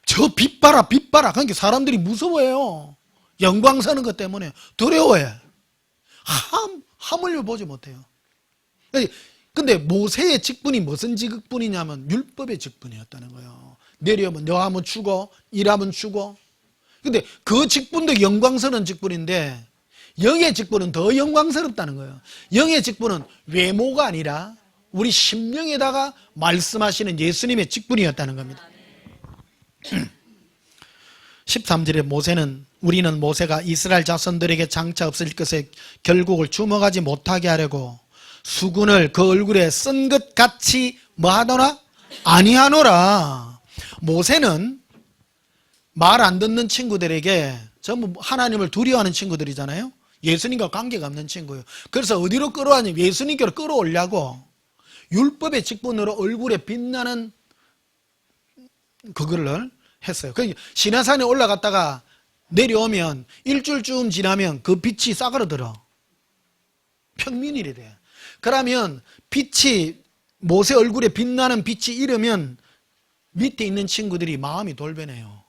저 빛 봐라 빛 봐라. 그러니까 사람들이 무서워해요. 영광 서는 것 때문에 두려워해. 하물며 보지 못해요. 근데 모세의 직분이 무슨 직분이냐면 율법의 직분이었다는 거예요. 내려오면 너 하면 죽어, 일하면 죽어. 근데 그 직분도 영광스러운 직분인데 영의 직분은 더 영광스럽다는 거예요. 영의 직분은 외모가 아니라 우리 심령에다가 말씀하시는 예수님의 직분이었다는 겁니다. 13절에 우리는 모세가 이스라엘 자손들에게 장차 없을 것에 결국을 주목하지 못하게 하려고 수군을 그 얼굴에 쓴 것 같이 뭐 하더라? 아니하노라. 모세는 말 안 듣는 친구들에게 전부 하나님을 두려워하는 친구들이잖아요. 예수님과 관계가 없는 친구예요. 그래서 어디로 끌어왔냐면 예수님께로 끌어오려고 율법의 직분으로 얼굴에 빛나는 그거를 했어요. 그러니까 시내산에 올라갔다가 내려오면 일주일쯤 지나면 그 빛이 싸그러들어. 평민일이 돼. 그러면 빛이 모세 얼굴에 빛나는 빛이 이르면 밑에 있는 친구들이 마음이 돌변해요.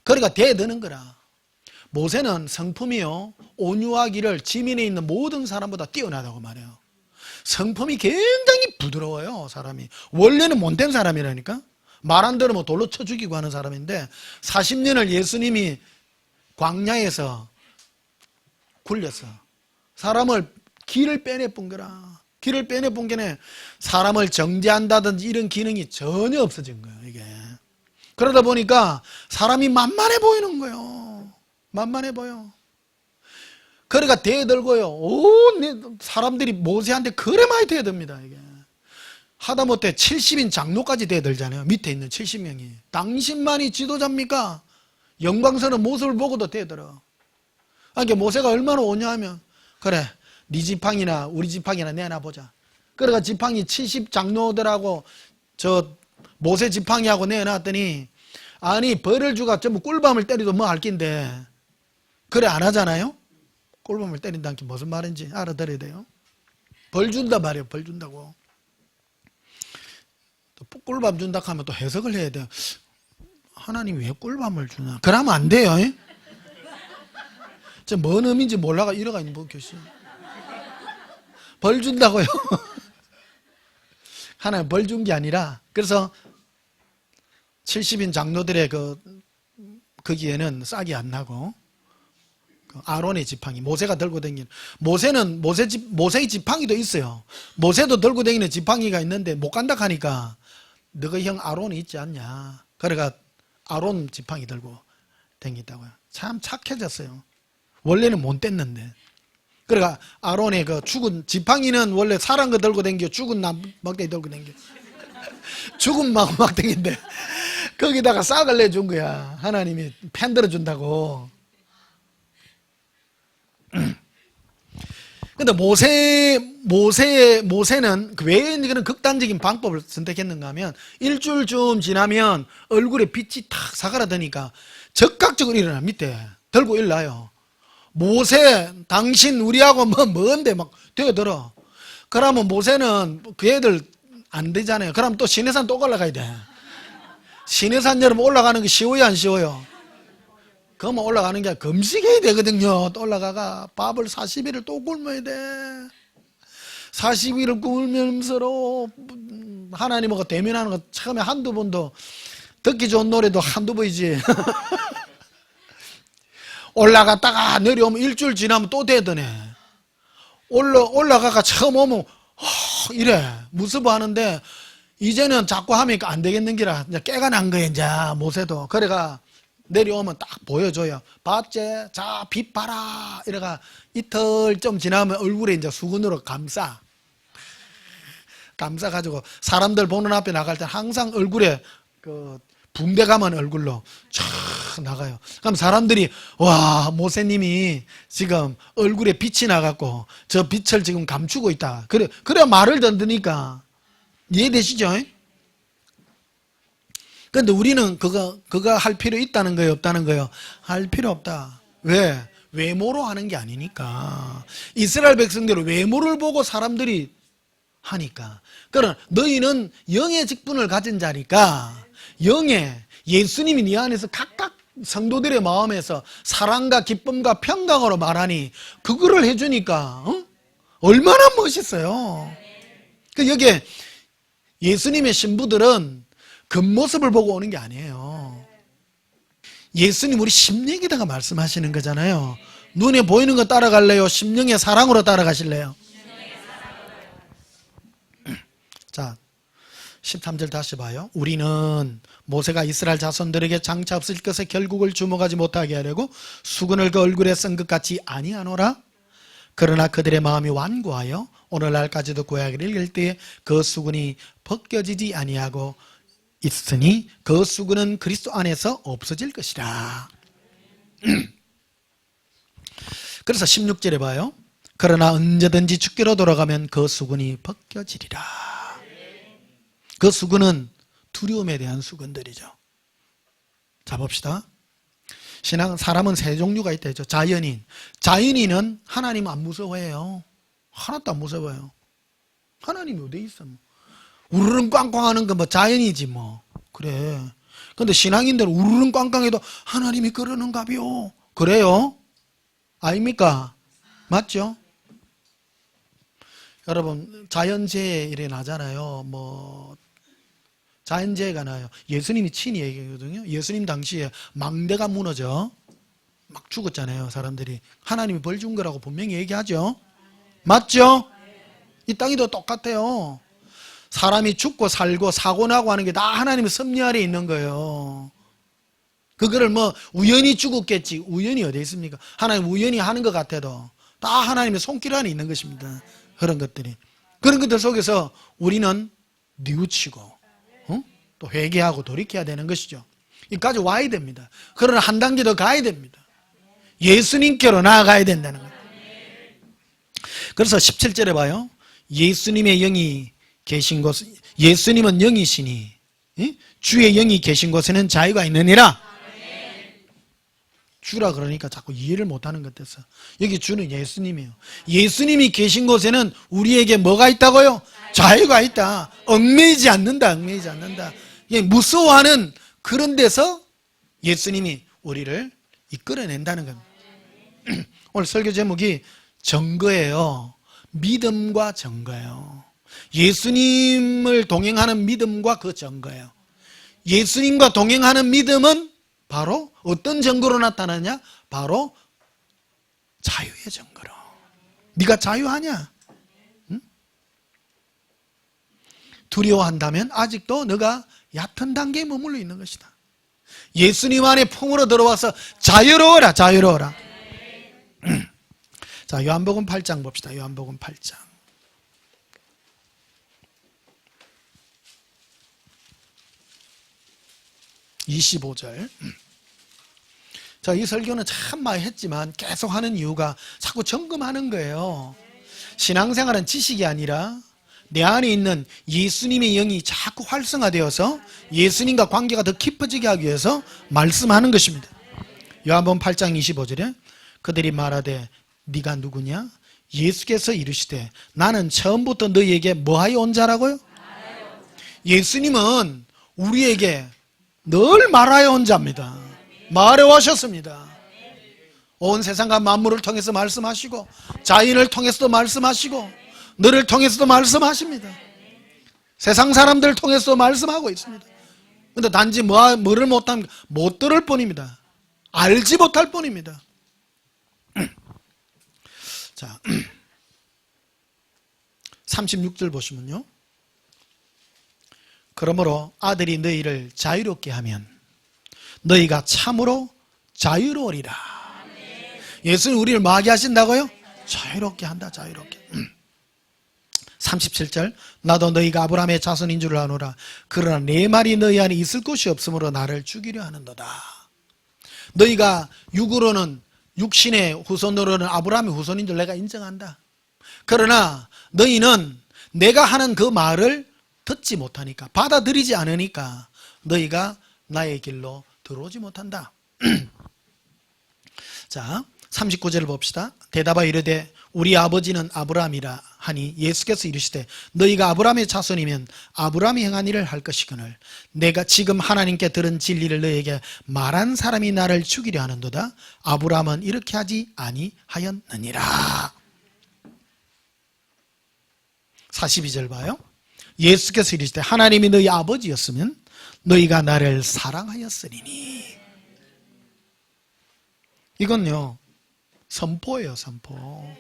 그러니까 대드는 거라. 모세는 성품이요 온유하기를 지면에 있는 모든 사람보다 뛰어나다고 말해요. 성품이 굉장히 부드러워요. 사람이 원래는 못된 사람이라니까. 말 안 들으면 돌로 쳐 죽이고 하는 사람인데 40년을 예수님이 광야에서 굴렸어. 사람을 길을 빼내본 거라. 길을 빼내본 게네 사람을 정죄한다든지 이런 기능이 전혀 없어진 거예요. 이게 그러다 보니까 사람이 만만해 보이는 거예요. 만만해 보여. 그러니까 대들고요. 사람들이 모세한테 그래 많이 대듭니다. 이게 하다못해 70인 장로까지 대들잖아요. 밑에 있는 70명이 당신만이 지도자입니까? 영광스러운 모습을 보고도 대들어. 그러니까 모세가 얼마나 오냐하면 그래 네 지팡이나 우리 지팡이나 내놔보자. 그래가 지팡이 70 장로들하고 저 모세 지팡이하고 내놨더니 아니 벌을 주가 전부 꿀밤을 때리도 뭐 할 낀데 그래 안 하잖아요. 꿀밤을 때린다는 게 무슨 말인지 알아들어야 돼요. 벌 준다 말이에요. 벌 준다고. 꿀밤 준다 하면 또 해석을 해야 돼요. 하나님이 왜 꿀밤을 주나? 그러면 안 돼요. 저 뭔 의미인지 몰라가 이러가 있는 교시. 벌 준다고요. 하나님 벌 준 게 아니라 그래서 70인 장로들의 거기에는 싹이 안 나고 아론의 지팡이 모세가 들고 다니는 모세는 모세의 지팡이도 있어요. 모세도 들고 다니는 지팡이가 있는데 못 간다 하니까 너희 형 아론이 있지 않냐. 그래가 아론 지팡이 들고 댕긴다고요. 참 착해졌어요. 원래는 못 뗐는데. 그러니까 아론의 그 죽은 지팡이는 원래 살한 거 들고 댕겨, 죽은 막대기 들고 댕겨. 죽은 막 댕긴데 거기다가 싹을 내준 거야. 하나님이 편 들어준다고. 근데 모세는 왜 그런 극단적인 방법을 선택했는가 하면 일주일쯤 지나면 얼굴에 빛이 탁 사그라드니까 적극적으로 일어나. 밑에 들고 일어나요. 모세 당신 우리하고 뭔데 막 뛰어들어. 그러면 모세는 그 애들 안 되잖아요. 그럼 또 시내산 또 올라가야 돼. 시내산 여러분 올라가는 게 쉬워요 안 쉬워요? 그러면 올라가는 게 금식해야 되거든요. 또 올라가가 밥을 40일을 또 굶어야 돼. 40일을 굶으면서 하나님하고 대면하는 거 처음에 한두 번도 듣기 좋은 노래도 한두 번이지. 올라갔다가 내려오면 일주일 지나면 또 대더네. 올라가가 처음 오면 이래 무서워 하는데 이제는 자꾸 하니까 안 되겠는기라 이제 깨가 난 거야 이제 모세도. 그래가 내려오면 딱 보여줘요. 봤지? 자, 빛 봐라. 이래가 이틀 좀 지나면 얼굴에 이제 수건으로 감싸가지고 사람들 보는 앞에 나갈 때 항상 얼굴에 그 붕대 감은 얼굴로 촥 나가요. 그럼 사람들이 와 모세님이 지금 얼굴에 빛이 나갖고 저 빛을 지금 감추고 있다. 그래 말을 듣으니까 이해되시죠? 근데 우리는 그거 할 필요 있다는 거예요, 없다는 거예요? 할 필요 없다. 왜? 외모로 하는 게 아니니까. 이스라엘 백성들은 외모를 보고 사람들이 하니까. 그러나 너희는 영의 직분을 가진 자니까 영의 예수님이 네 안에서 각각 성도들의 마음에서 사랑과 기쁨과 평강으로 말하니 그거를 해주니까 얼마나 멋있어요. 여기에 예수님의 신부들은 겉모습을 보고 오는 게 아니에요. 예수님 우리 심령에다가 말씀하시는 거잖아요. 눈에 보이는 거 따라갈래요? 심령의 사랑으로 따라가실래요? 자, 13절 다시 봐요. 우리는 모세가 이스라엘 자손들에게 장차 없을 것의 결국을 주목하지 못하게 하려고 수건을 그 얼굴에 쓴 것 같이 아니하노라. 그러나 그들의 마음이 완고하여 오늘날까지도 구약을 읽을 때에 그 수건이 벗겨지지 아니하고 있으니 그 수건은 그리스도 안에서 없어질 것이라. 그래서 16절에 봐요. 그러나 언제든지 죽기로 돌아가면 그 수건이 벗겨지리라. 그 수건은 두려움에 대한 수건들이죠. 자 봅시다. 사람은 세 종류가 있다 했죠. 자연인은 하나님 안 무서워해요. 하나도 안 무서워요. 하나님이 어디 있어? 우르릉 꽝꽝하는 건 뭐 자연이지 뭐. 그래. 근데 신앙인들은 우르릉 꽝꽝해도 하나님이 그러는가비요. 그래요? 아닙니까? 맞죠? 여러분 자연재해 이래 나잖아요. 뭐 자연재해가 나요. 예수님이 친히 얘기하거든요. 예수님 당시에 망대가 무너져 막 죽었잖아요. 사람들이 하나님이 벌 준 거라고 분명히 얘기하죠. 맞죠? 이 땅이도 똑같아요. 사람이 죽고 살고 사고 나고 하는 게 다 하나님의 섭리 아래에 있는 거예요. 그거를 뭐 우연히 죽었겠지. 우연이 어디 있습니까? 하나님 우연히 하는 것 같아도 다 하나님의 손길 안에 있는 것입니다. 그런 것들이. 그런 것들 속에서 우리는 뉘우치고 또 회개하고 돌이켜야 되는 것이죠. 여기까지 와야 됩니다. 그러나 한 단계 더 가야 됩니다. 예수님께로 나아가야 된다는 거예요. 그래서 17절에 봐요. 예수님의 영이 계신 곳, 예수님은 영이시니 주의 영이 계신 곳에는 자유가 있느니라. 주라 그러니까 자꾸 이해를 못하는 것 같아서 여기 주는 예수님이에요. 예수님이 계신 곳에는 우리에게 뭐가 있다고요? 자유가 있다. 얽매이지 않는다. 얽매이지 않는다. 무서워하는 그런 데서 예수님이 우리를 이끌어낸다는 겁니다. 오늘 설교 제목이 증거예요. 믿음과 증거예요. 예수님을 동행하는 믿음과 그 증거예요. 예수님과 동행하는 믿음은 바로 어떤 증거로 나타나냐? 바로 자유의 증거로. 네가 자유하냐? 응? 두려워한다면 아직도 너가 얕은 단계에 머물러 있는 것이다. 예수님 안에 품으로 들어와서 자유로워라, 자유로워라. 자, 요한복음 8장 봅시다. 요한복음 8장. (25절) 자, 이 설교는 참 많이 했지만 계속 하는 이유가 자꾸 점검하는 거예요. 신앙생활은 지식이 아니라 내 안에 있는 예수님의 영이 자꾸 활성화되어서 예수님과 관계가 더 깊어지게 하기 위해서 말씀하는 것입니다. 요한복음 8장 25절에 그들이 말하되 네가 누구냐? 예수께서 이르시되 나는 처음부터 너희에게 뭐하여 온 자라고요? 예수님은 우리에게 늘 말하여 온 자입니다. 말해 오셨습니다. 온 세상과 만물을 통해서 말씀하시고 자연을 통해서도 말씀하시고 너를 통해서도 말씀하십니다. 세상 사람들을 통해서도 말씀하고 있습니다. 그런데 단지 뭐를 못하면 못 들을 뿐입니다. 알지 못할 뿐입니다. 자, 36절 보시면요. 그러므로 아들이 너희를 자유롭게 하면 너희가 참으로 자유로우리라. 예수는 우리를 뭐하게 하신다고요? 자유롭게 한다, 자유롭게. 37절 나도 너희가 아브라함의 자손인 줄 아노라. 그러나 내 말이 너희 안에 있을 곳이 없으므로 나를 죽이려 하는도다. 너희가 육으로는 육신의 후손으로는 아브라함의 후손인 줄 내가 인정한다. 그러나 너희는 내가 하는 그 말을 듣지 못하니까, 받아들이지 않으니까 너희가 나의 길로 들어오지 못한다. 자, 39절을 봅시다. 대답하여 이르되 우리 아버지는 아브라함이라 하니 예수께서 이르시되 너희가 아브라함의 자손이면 아브라함이 행한 일을 할 것이거늘 내가 지금 하나님께 들은 진리를 너희에게 말한 사람이 나를 죽이려 하는도다. 아브라함은 이렇게 하지 아니하였느니라. 42절 봐요. 예수께서 이르시되 하나님이 너희 아버지였으면 너희가 나를 사랑하였으리니. 이건요 선포예요, 선포.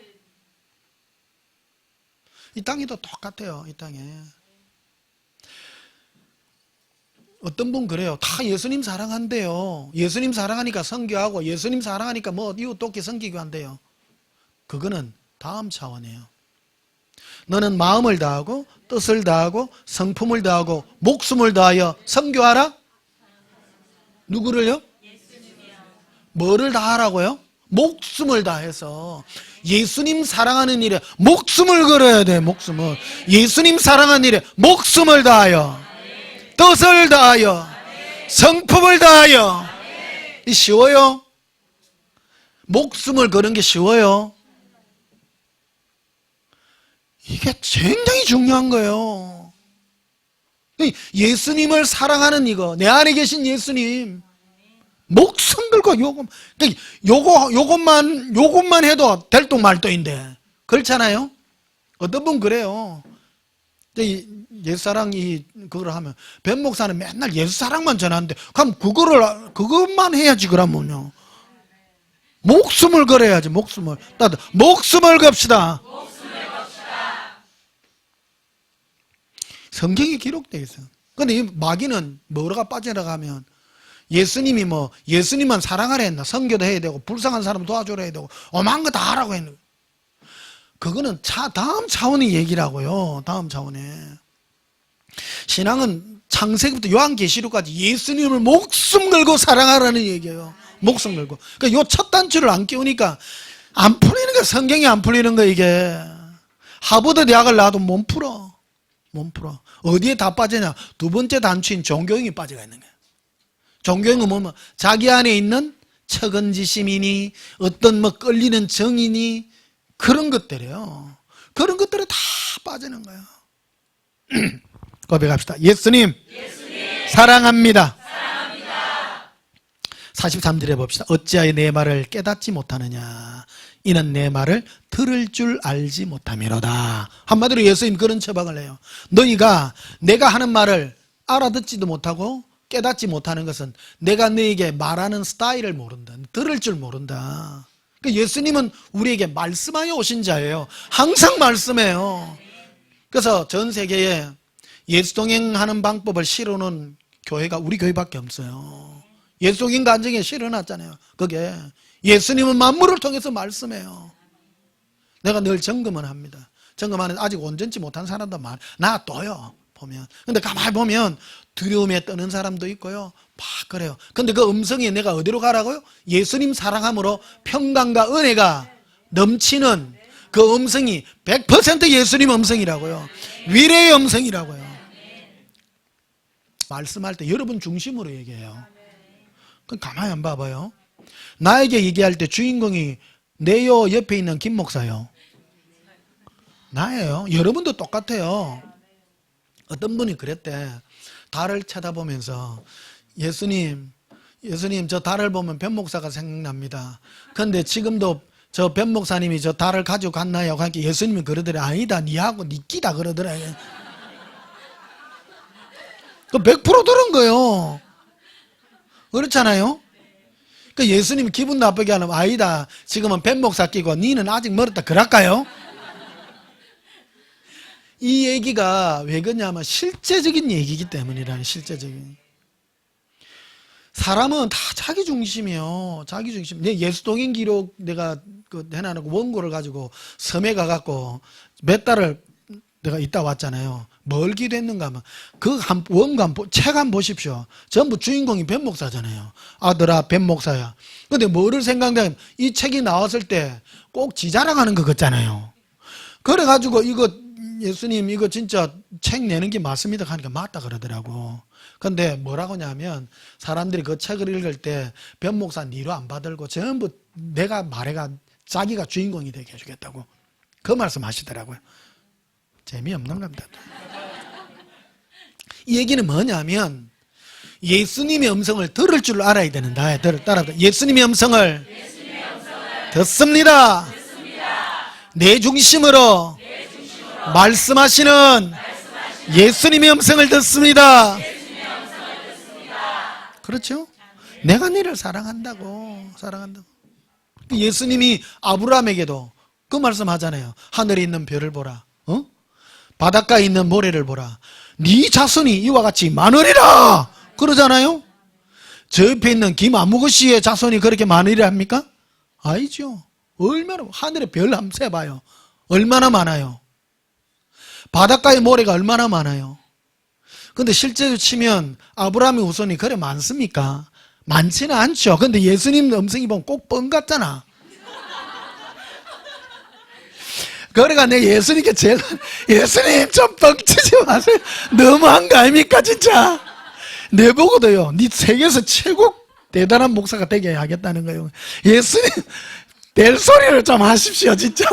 이 땅에도 똑같아요. 이 땅에 어떤 분 그래요. 다 예수님 사랑한대요. 예수님 사랑하니까 선교하고 예수님 사랑하니까 뭐 이웃 돕기 섬기고 한대요. 그거는 다음 차원이에요. 너는 마음을 다하고 뜻을 다하고 성품을 다하고 목숨을 다하여 선교하라. 누구를요? 뭐를 다하라고요? 목숨을 다해서. 예수님 사랑하는 일에 목숨을 걸어야 돼. 목숨을. 예수님 사랑하는 일에 목숨을 다하여 뜻을 다하여 성품을 다하여. 이 쉬워요? 목숨을 거는 게 쉬워요? 이게 굉장히 중요한 거예요. 예수님을 사랑하는 이거, 내 안에 계신 예수님 목숨 걸고 요것만 해도 될똥말똥인데 그렇잖아요. 어떤 분 그래요. 예수사랑이 그걸 하면 변 목사는 맨날 예수사랑만 전하는데 그럼 그것만 해야지. 그러면요 목숨을 걸어야지. 목숨을 겁시다. 성경에 기록되어 있어요. 그런데 이 마귀는 뭐가 빠져나가면 예수님이 예수님만 사랑하라 했나? 선교도 해야 되고 불쌍한 사람 도와주라 해야 되고 오만 거 다 하라고 했는. 그거는 다음 차원의 얘기라고요. 다음 차원에. 신앙은 창세기부터 요한계시록까지 예수님을 목숨 걸고 사랑하라는 얘기예요. 목숨 걸고. 그러니까 요 첫 단추를 안 끼우니까 안 풀리는 거야. 성경이 안 풀리는 거야. 이게 하버드 대학을 나와도 못 풀어. 어디에 다 빠지냐? 두 번째 단추인 종교형이 빠져가 있는 거야. 종교형은 뭐면 자기 안에 있는 척은지심이니 어떤 끌리는 정이니 그런 것들이에요. 그런 것들이 다 빠지는 거예요. 고백합시다. 예수님 사랑합니다. 43절에 봅시다. 어찌하여 내 말을 깨닫지 못하느냐? 이는 내 말을 들을 줄 알지 못함이로다. 한마디로 예수님 그런 처방을 해요. 너희가 내가 하는 말을 알아듣지도 못하고 깨닫지 못하는 것은 내가 너희에게 말하는 스타일을 모른다. 들을 줄 모른다. 그러니까 예수님은 우리에게 말씀하여 오신 자예요. 항상 말씀해요. 그래서 전 세계에 예수 동행하는 방법을 실어놓은 교회가 우리 교회밖에 없어요. 옛속인 간증에 실어놨잖아요. 그게 예수님은 만물을 통해서 말씀해요. 내가 늘 점검을 합니다. 점검하는 아직 온전치 못한 사람도 많아. 나 또요 보면. 근데 가만히 보면 두려움에 떠는 사람도 있고요. 막 그래요. 근데 그 음성이 내가 어디로 가라고요? 예수님 사랑함으로 평강과 은혜가 넘치는 그 음성이 100% 예수님 음성이라고요. 위례의 음성이라고요. 말씀할 때 여러분 중심으로 얘기해요. 그럼 가만히 안 봐봐요. 나에게 얘기할 때 주인공이 내요 옆에 있는 김 목사요. 나예요. 여러분도 똑같아요. 어떤 분이 그랬대. 달을 쳐다보면서 예수님 저 달을 보면 변 목사가 생각납니다. 그런데 지금도 저 변 목사님이 저 달을 가지고 갔나요? 하니까 예수님이 그러더래. 아니다 니하고 니 끼다 그러더래. 그 100% 들은 거예요. 그렇잖아요. 그 예수님이 기분 나쁘게 하면 아니다 지금은 변 목사 끼고 니는 아직 멀었다 그럴까요? 이 얘기가 왜 그러냐면 실제적인 얘기이기 때문이라는. 실제적인. 사람은 다 자기 중심이요. 자기 중심. 내 예수동인 기록 내가 해놔놓고 원고를 가지고 섬에 가갖고 몇 달을 내가 있다 왔잖아요. 뭘 기도했는가 하면 그 원고 책 한 보십시오. 전부 주인공이 변 목사잖아요. 아들아 변 목사야. 근데 뭐를 생각하면 이 책이 나왔을 때 꼭 지 자랑하는 것 같잖아요. 그래가지고 이거 예수님 이거 진짜 책 내는 게 맞습니다 하니까 맞다 그러더라고. 근데 뭐라고 하냐면 사람들이 그 책을 읽을 때 변 목사 니로 안 받들고 전부 내가 말해가 자기가 주인공이 되게 해주겠다고 그 말씀 하시더라고요. 재미없는 겁니다. 이 얘기는 뭐냐면 예수님의 음성을 들을 줄 알아야 된다. 예수님의 음성을 듣습니다. 내 중심으로 말씀하시는 예수님의 음성을 듣습니다. 그렇죠? 내가 너를 사랑한다고. 예수님이 아브라함에게도 그 말씀 하잖아요. 하늘에 있는 별을 보라. 바닷가에 있는 모래를 보라. 네 자손이 이와 같이 많으리라 그러잖아요. 저 옆에 있는 김아무고씨의 자손이 그렇게 많으리라 합니까? 아니죠. 얼마나 하늘에 별 한번 세봐요. 얼마나 많아요. 바닷가의 모래가 얼마나 많아요. 근데 실제로 치면 아브라함의 후손이 그래 많습니까? 많지는 않죠. 근데 예수님 음성이 보면 꼭 뻥 같잖아. 그러니까 내 예수님께 예수님 좀 뻥치지 마세요. 너무한 거 아닙니까 진짜. 내보고도요 네 세계에서 최고 대단한 목사가 되게 하겠다는 거예요. 예수님 될 소리를 좀 하십시오 진짜.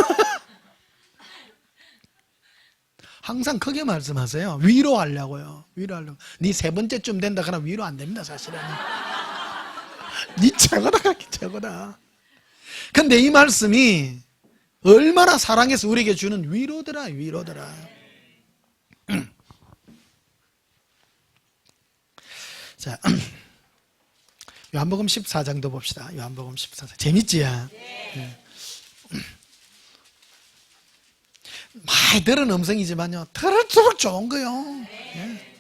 항상 크게 말씀하세요. 위로하려고요. 위로하려고. 네 세 번째쯤 된다 그러면 위로 안 됩니다 사실은. 네 최고다 최고다. 근데 이 말씀이 얼마나 사랑해서 우리에게 주는 위로더라. 자, 요한복음 14장도 봅시다. 요한복음 14장 재밌지? 네. 많이 들은 음성이지만요 들을수록 좋은 거요. 네.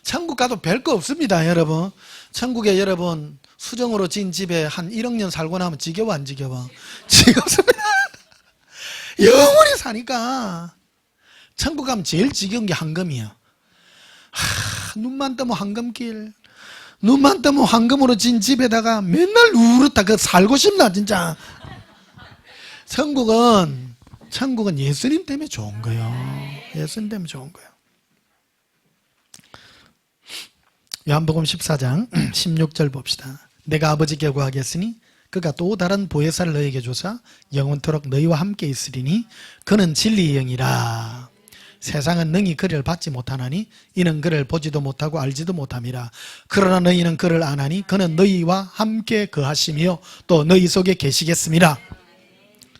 천국 가도 별거 없습니다 여러분. 천국에 여러분 수정으로 진 집에 한 1억 년 살고 나면 지겨워 안 지겨워? 지겹습니다. 영원히 사니까. 천국 가면 제일 지겨운 게 황금이에요. 눈만 뜨면 황금길, 눈만 뜨면 황금으로 진 집에다가 맨날 우르다 그 살고 싶나 진짜. 천국은 예수님 때문에 좋은 거예요. 예수님 때문에 좋은 거예요. 요한복음 14장 16절 봅시다. 내가 아버지께 구하겠으니 그가 또 다른 보혜사를 너희에게 주사 영원토록 너희와 함께 있으리니 그는 진리의 영이라. 세상은 능히 그를 받지 못하나니 이는 그를 보지도 못하고 알지도 못함이라. 그러나 너희는 그를 아나니 그는 너희와 함께 거하시며 또 너희 속에 계시겠습니다.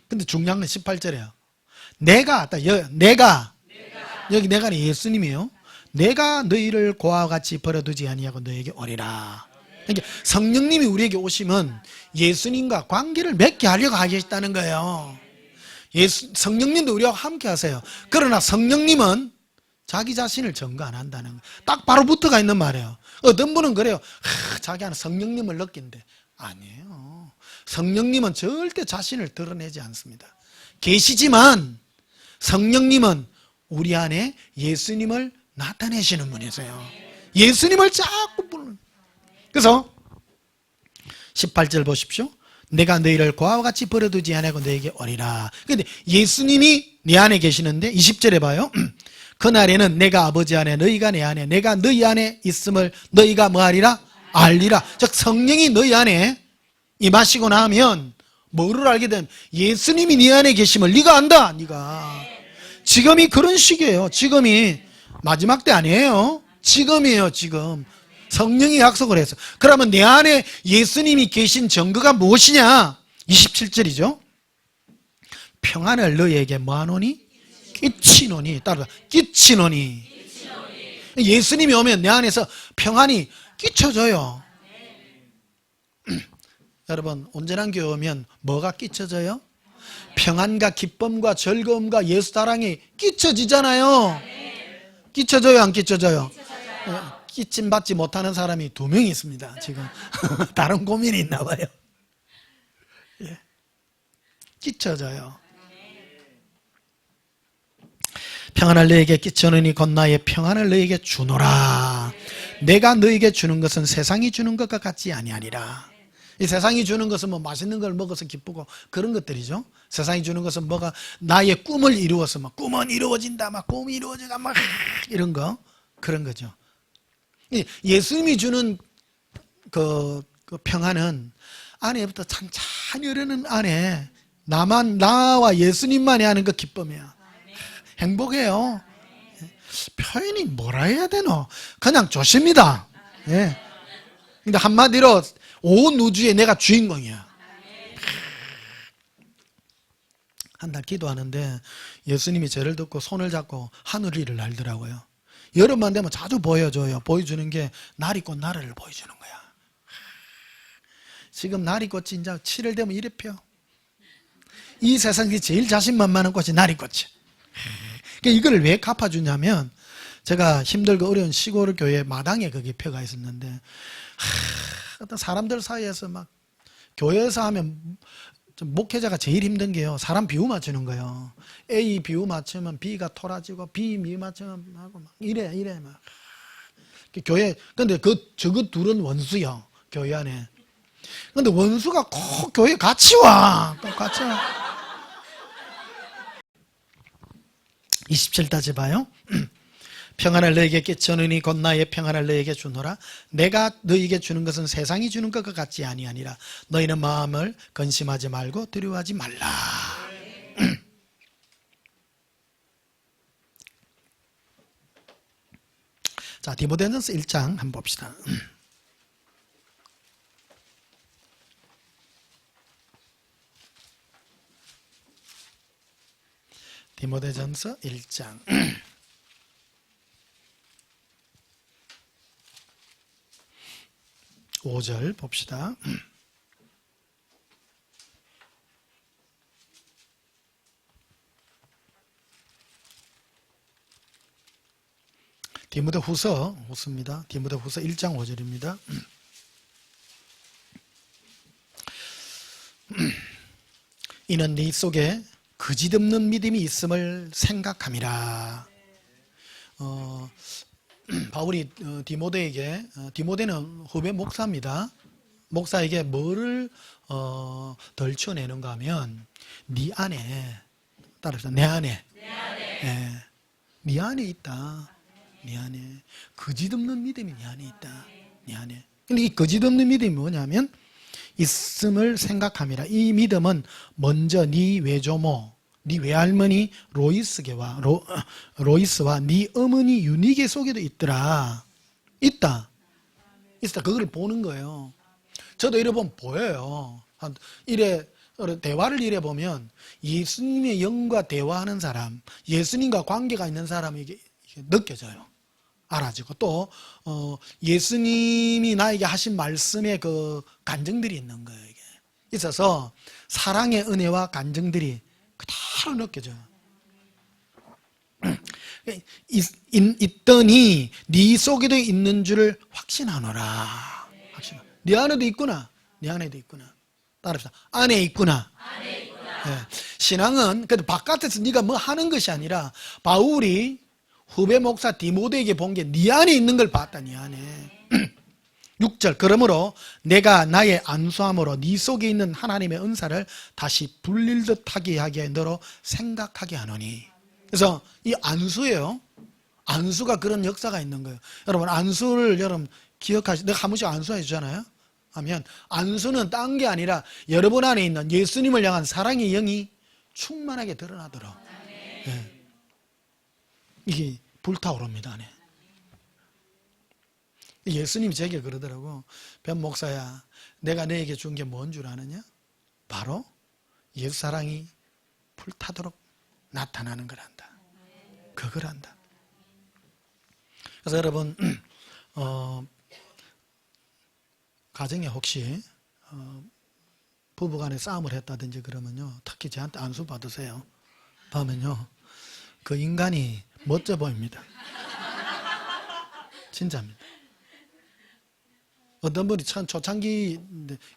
근데 중요한 건 18절이에요. 내가 여기 내가 예수님이에요. 내가 너희를 고와 같이 버려두지 아니하고 너희에게 오리라. 그러니까 성령님이 우리에게 오시면 예수님과 관계를 맺게 하려고 하겠다는 거예요. 성령님도 우리와 함께 하세요. 그러나 성령님은 자기 자신을 증거 안 한다는 거. 딱 바로 붙어가 있는 말이에요. 어떤 분은 그래요. 자기는 성령님을 느낀대. 아니에요. 성령님은 절대 자신을 드러내지 않습니다. 계시지만 성령님은 우리 안에 예수님을 나타내시는 분이세요. 예수님을 자꾸 부르는. 그래서 18절 보십시오. 내가 너희를 고아와 같이 버려두지 아니하고 너에게 오리라. 그런데 예수님이 내 안에 계시는데 20절에 봐요. 그날에는 내가 아버지 안에 너희가 내 안에 내가 너희 안에 있음을 너희가 뭐하리라? 알리라. 즉 성령이 너희 안에 임하시고 나면 뭐를 알게 되면 예수님이 네 안에 계심을 네가 안다. 네가 지금이 그런 시기예요. 지금이 마지막 때 아니에요. 지금이에요. 지금 성령이 약속을 해서. 그러면 내 안에 예수님이 계신 증거가 무엇이냐? 27절이죠. 평안을 너희에게 뭐하노니? 끼치노니. 따라 끼치노니. 예수님이 오면 내 안에서 평안이 끼쳐져요. 여러분 온전한 교회 오면 뭐가 끼쳐져요? 평안과 기쁨과 즐거움과 예수 사랑이 끼쳐지잖아요. 끼쳐져요 안 끼쳐져요? 끼침 받지 못하는 사람이 2명 있습니다 지금. 다른 고민이 있나 봐요. 예. 끼쳐져요. 평안을 너에게 끼쳐느니 곧 나의 평안을 너에게 주노라. 내가 너에게 주는 것은 세상이 주는 것과 같지 아니하니라. 이 세상이 주는 것은 뭐 맛있는 걸 먹어서 기쁘고 그런 것들이죠. 세상이 주는 것은 뭐가 나의 꿈을 이루어서 막 꿈은 이루어진다, 막 꿈이 이루어진다, 막 이런 거 그런 거죠. 예수님이 주는 그 평안은 안에부터 찬찬히 흐르는 안에 나와 예수님만이 하는 그 기쁨이야. 행복해요. 표현이 뭐라 해야 되노? 그냥 좋습니다. 예. 근데 한마디로 온 우주에 내가 주인공이야. 한 달 기도하는데 예수님이 저를 듣고 손을 잡고 하늘위를 날더라고요. 여름만 되면 자주 보여줘요. 보여주는 게 나리꽃 나라를 보여주는 거야. 지금 나리꽃이 이제 7월 되면 이래 펴. 이 세상에 제일 자신만만한 꽃이 나리꽃이. 이거를 왜 갚아주냐면 제가 힘들고 어려운 시골 교회 마당에 거기 펴가 있었는데 어떤 사람들 사이에서 막 교회에서 하면 좀 목회자가 제일 힘든 게요. 사람 비유 맞추는 거예요. A 비유 맞추면 B가 토라지고 B 비유 맞추면 하고 막 이래 막. 교회 근데 저거 둘은 원수요. 교회 안에. 근데 원수가 꼭 교회 같이 와. 같이 와. 27다시 봐요. 평안을 너에게 끼쳐느니 곧 나의 평안을 너에게 주노라. 내가 너에게 주는 것은 세상이 주는 것과 같지 아니하니라. 너희는 마음을 근심하지 말고 두려워하지 말라. 자, 디모데전서 1장 한번 봅시다. 디모데전서 1장 5절 봅시다. 디모데후서입니다. 디모데후서 1장 5절입니다. 이는 네 속에 거짓없는 믿음이 있음을 생각함이라. 바울이 디모데에게, 디모데는 후배 목사입니다. 목사에게 뭐를 덜쳐내는가 하면 네 안에, 따라서 내 안에, 예, 네 안에 있다. 네 안에 거짓없는 믿음이 네 안에 있다. 네 안에. 근데 이 거짓없는 믿음이 뭐냐면 있음을 생각함이라. 이 믿음은 먼저 네 외조모, 네 외할머니 로이스와 네 어머니 유니게 속에도 있더라. 있다. 그걸 보는 거예요. 저도 이래 보면 보여요. 이래 대화를 이래 보면 예수님의 영과 대화하는 사람, 예수님과 관계가 있는 사람이 이게 느껴져요. 알아지고 또 예수님이 나에게 하신 말씀의 그 간증들이 있는 거예요. 이게 있어서 사랑의 은혜와 간증들이 그대로 느껴져요. 있더니 네 속에도 있는 줄을 확신하노라. 네 안에도 있구나. 네 안에도 있구나. 따라합시다. 안에 있구나. 네. 신앙은 그래도 바깥에서 네가 뭐 하는 것이 아니라 바울이 후배 목사 디모데에게 본 게 네 안에 있는 걸 봤다. 네 안에. 6절 그러므로 내가 나의 안수함으로 네 속에 있는 하나님의 은사를 다시 불릴 듯하게 하게 너로 생각하게 하노니. 그래서 이 안수예요. 안수가 그런 역사가 있는 거예요. 여러분 안수를 여러분 기억하시. 내가 한 번씩 안수해 주잖아요. 하면 안수는 딴 게 아니라 여러분 안에 있는 예수님을 향한 사랑의 영이 충만하게 드러나도록. 네. 이게 불타오릅니다 안에. 예수님이 제게 그러더라고. 변 목사야, 내가 너에게 준 게 뭔 줄 아느냐? 바로 예수 사랑이 불타도록 나타나는 거란다. 그걸 한다. 그래서 여러분 가정에 혹시 부부간에 싸움을 했다든지 그러면요, 특히 저한테 안수 받으세요. 보면요, 그 인간이 멋져 보입니다. 진짜입니다. 어떤 분이 참 초창기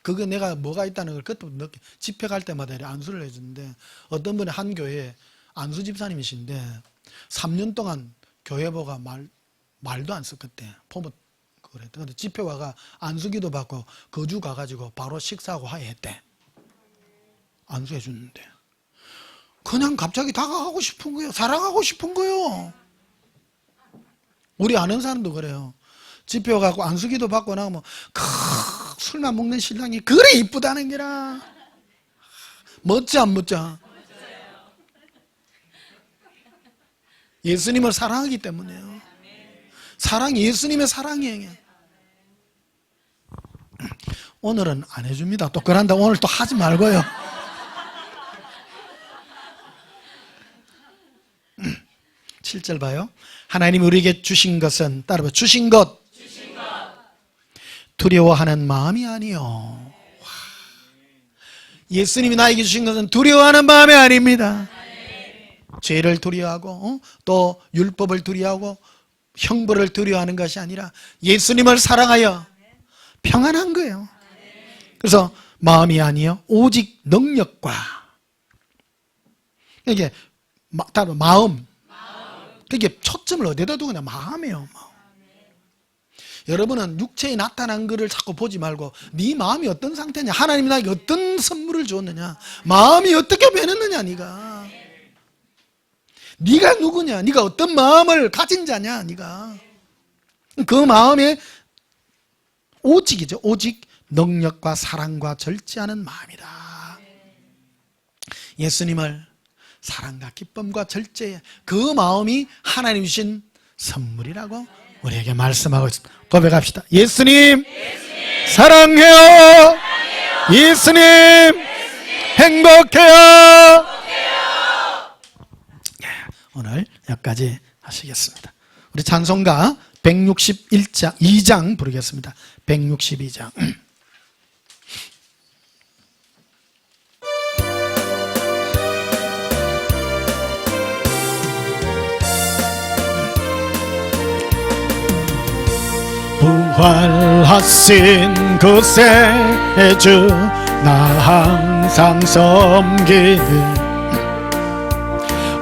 그게 내가 뭐가 있다는 걸 그때부터 느끼. 집회 갈 때마다 안수를 해주는데 어떤 분이 한 교회에 안수 집사님이신데 3년 동안 교회보가 말도 안 썼겠대. 포부 그랬대. 근데 집회 와가 안수기도 받고 거주 가가지고 바로 식사하고 화해했대. 안수해 줬는데 그냥 갑자기 다가가고 싶은 거예요. 사랑하고 싶은 거예요. 우리 아는 사람도 그래요. 집회 와갖고 안수기도 받고 나면 술만 먹는 신랑이 그래 이쁘다는 게라. 멋지 안 멋져? 예수님을 사랑하기 때문에요. 사랑이 예수님의 사랑이에요. 오늘은 안 해줍니다. 또 그런다 오늘 또 하지 말고요. 7절 봐요. 하나님이 우리에게 주신 것은 따라봐. 주신 것 두려워하는 마음이 아니요. 예수님이 나에게 주신 것은 두려워하는 마음이 아닙니다. 죄를 두려워하고 또 율법을 두려워하고 형벌을 두려워하는 것이 아니라 예수님을 사랑하여 평안한 거예요. 그래서 마음이 아니요 오직 능력과, 이게 마음, 그게 초점을 어디다 두느냐? 마음이에요. 마음. 여러분은 육체에 나타난 것을 자꾸 보지 말고 네 마음이 어떤 상태냐, 하나님이 나에게 어떤 선물을 줬느냐, 마음이 어떻게 변했느냐, 네가 누구냐, 네가 어떤 마음을 가진 자냐, 네가 그 마음에 오직이죠. 오직 능력과 사랑과 절제하는 마음이다. 예수님을 사랑과 기쁨과 절제, 그 마음이 하나님 주신 선물이라고 우리에게 말씀하고 있습니다. 고백합시다. 예수님, 사랑해요. 예수님, 행복해요. 오늘 여기까지 하시겠습니다. 우리 찬송가 162장 부르겠습니다. 162장. 부활하신 그 새 주 나 항상 섬기는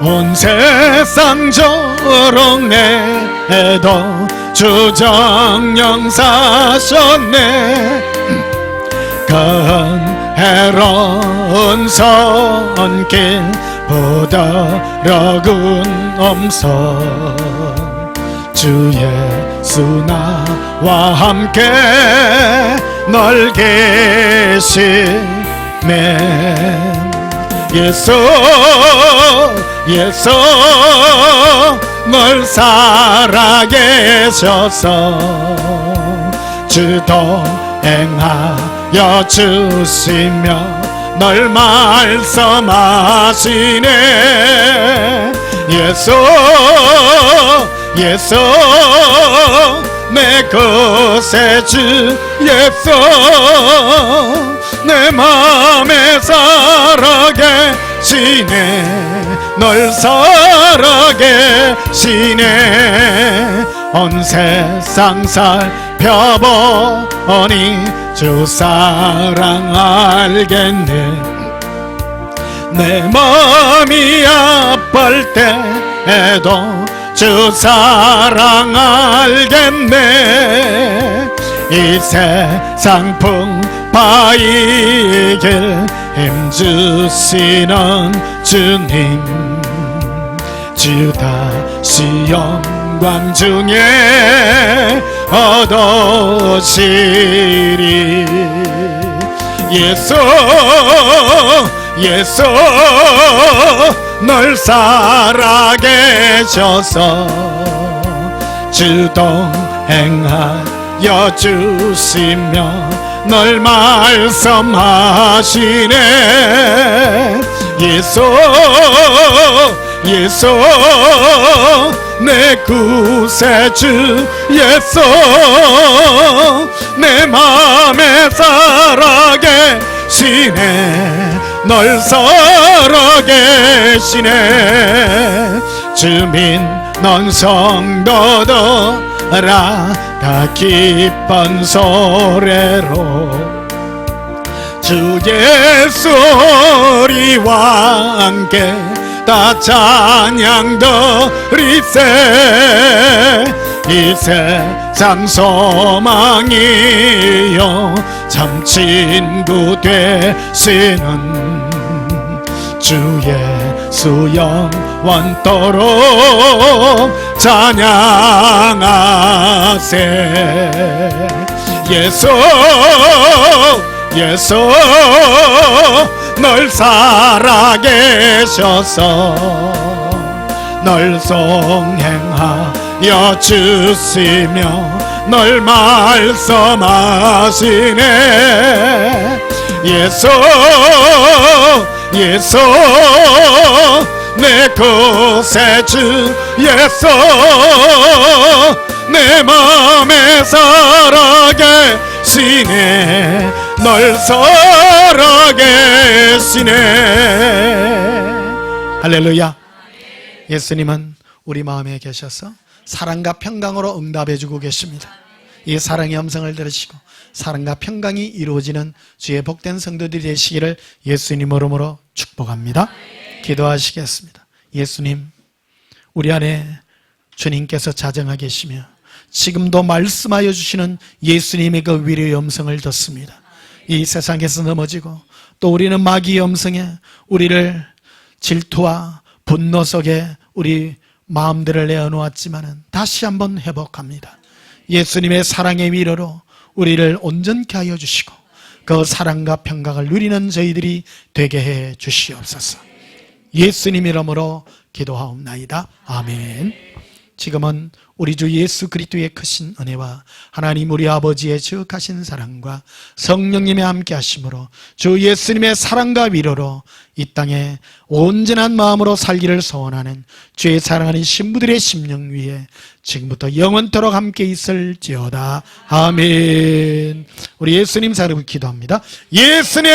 온 세상 조롱해도 주정령 사셨네. 은혜로운 손길 부드러운 엄석 주 예수 나와 함께 널 계시네. 예수 널 살아계셔서 주도 행하여 주시며 널 말씀하시네. 예수 내 구세주 예수 내 맘에 살아계시네. 계시네 널 살아계시네 온 세상 살펴보니 주 사랑 알겠네 내 마음이 아플 때에도 주 사랑 알겠네 이 세상 풍파이길 힘주시는 주님 주 다시 영광 중에 얻으시리 예수 예수 널 살아계셔서 주동행하여 주시며 널 말씀하시네 예수 예수 내 구세주 예수 내 맘에 살아계시네 널 살아계시네 주민 넌 성도들아 다 기쁜 소리로 주 예수 우리와 함께 다 찬양 드리세 이 세상 소망이요 참 친구 되시는 주 예수 영원토록 찬양하세 예수 예수 널 살아계셔서 널 송행하여 주시며 널 말씀하시네 예수 예수 내 구세주 예수 내 맘에 살아계시네 널 살아계시네 할렐루야 예수님은 우리 마음에 계셔서 사랑과 평강으로 응답해주고 계십니다 이 사랑의 음성을 들으시고 사랑과 평강이 이루어지는 주의 복된 성도들이 되시기를 예수님 이름으로 축복합니다 기도하시겠습니다 예수님 우리 안에 주님께서 자정하 계시며 지금도 말씀하여 주시는 예수님의 그 위로의 음성을 듣습니다 이 세상에서 넘어지고 또 우리는 마귀의 음성에 우리를 질투와 분노 속에 우리 마음들을 내어놓았지만 다시 한번 회복합니다 예수님의 사랑의 위로로 우리를 온전케 하여 주시고 그 사랑과 평강을 누리는 저희들이 되게 해 주시옵소서 예수님 이름으로 기도하옵나이다 아멘 지금은 우리 주 예수 그리스도의 크신 은혜와 하나님 우리 아버지의 지극하신 사랑과 성령님의 함께 하심으로 주 예수님의 사랑과 위로로 이 땅에 온전한 마음으로 살기를 소원하는 주의 사랑하는 신부들의 심령 위에 지금부터 영원토록 함께 있을지어다 아멘 우리 예수님 사랑으로 기도합니다 예수님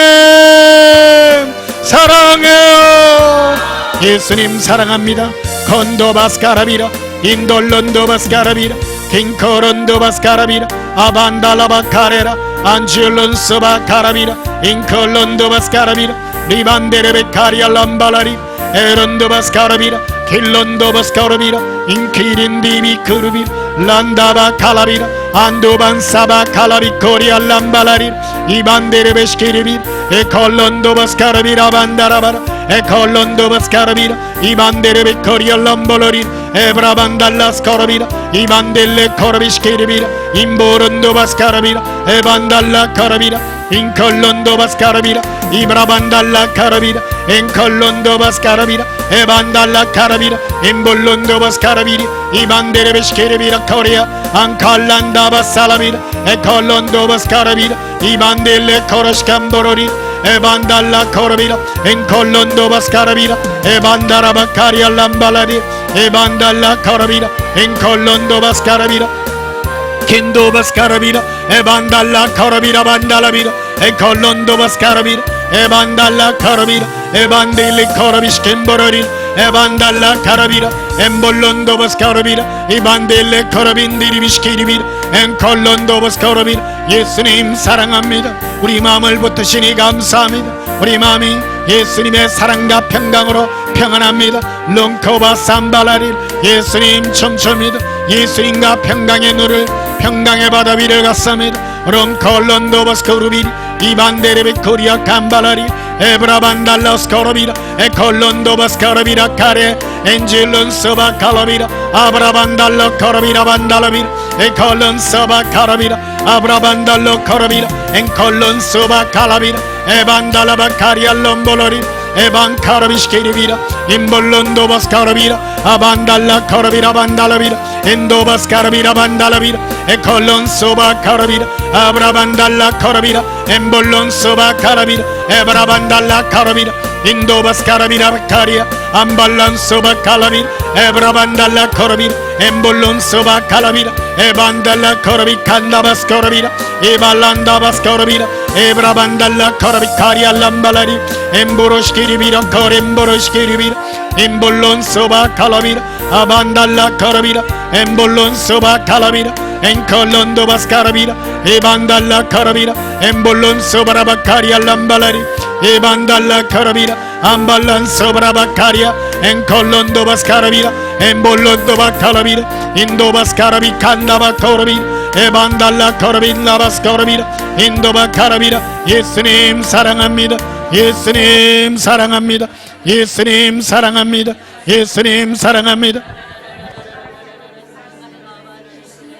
사랑해요 예수님 사랑합니다 건도바스카라비라 인돌론도바스카라비라 킹코론도바스카라비라 아반달라바카레라 안지올론스바카라비라 인컬론도바스카라비라 리반데레베카리알람발라리 에론도바스카라비라 킬론도바스카라비라 인키린디비크루비 란다바칼라비라 안도반사바칼라비코리알람발라리 이반데레베시키리비 에컬론도바스카라비라 반다라바라 에컬론도바스카라비라 이반데레베코리알람발라리 에브라반달라스카라비라 이반델레 코라비시키리비라 임보론도바스카라비라 에반달라카라비라 인컬론도바스카라비라 이브라반달라카라비라 엔컬론도바스카라비라 에반달라카라비라 임볼론도바스카라비리 이반데레베시키리비라 코리아 안칼란다바살라비라 에컬론도바스카라비라 이반델레 코라시캄보로리 에반달라 코라비라 엔컬론도바스카라비라 에반다라바카리알람발라리 에반달라 코라비라 엔컬론도바스카라비라 킨도바스카라비라 에반달라 코라비라 반달라비라 에컬론도바스카라비라 에반달라 코라비라 에반딜리 커러비시켄버러린 에반달라 카라비라 엠볼론도버스 카라비라 이반딜레 커러빈디리비시키리비라 엠컬론도버스 카라비라 예수님 사랑합니다. 우리 마음을 붙드시니 감사합니다. 우리 마음이 예수님의 사랑과 평강으로 평안합니다. 롱코바 삼발라릴 예수님 춤춥니다. 예수님과 평강의 눈을 평강의 바다 위를 갔습니다. 롱콜론도버스 코르비리 이반데레비 코리아 감발라리 에브라반달라스 코르비라 에콜론도버스 코르비라 카레 엔질론 서바 칼로비라 아브라반달로 코르비라 반달라비라 에콜론 서바 카라비라 아브라반달로 코르비라 엔콜론 서바 칼라비라 에반달라바 카리알롬볼로리 에반 카라비시케리비라 임볼론도바스 카라비라 아반달라 카라비라 반달라비라 엔도바스 카라비라 반달라비라 에콜론 소바 카라비라 아브라반달라 카라비라 엠볼론 소바 카라비라 에브라반달라 카라비라 인도바스 카라비라 카리아 암발란 소바 칼라비라 에브라반달라 카라비라 엠볼론 소바 칼라비라 에반달라 카라비 칸다바스 카라비라 에발란다바스 카라비라 에브라반달라 카라비 카리알람발라리 엠보로시키리비라 코렘보로시키리비라 임볼론 소바 칼라비라 아반달라 카라비라 엠볼론 소바 칼라비라 엔콜론도바스 카라비라 에반달라 카라비라 엠볼론 소바라바 카리알람발라리 에반달라 카라비라 암발란 소바라바 카리아 엔콜론도바스 카라비라 엠볼론도바 카라비라 인도바스 카라비 칸다바 코라비라 에반달라 카라빌라바스 카라비라 인도바 카라비라 예수님 사랑합니다. 예수님 사랑합니다. 예수님 사랑합니다. 예수님 사랑합니다.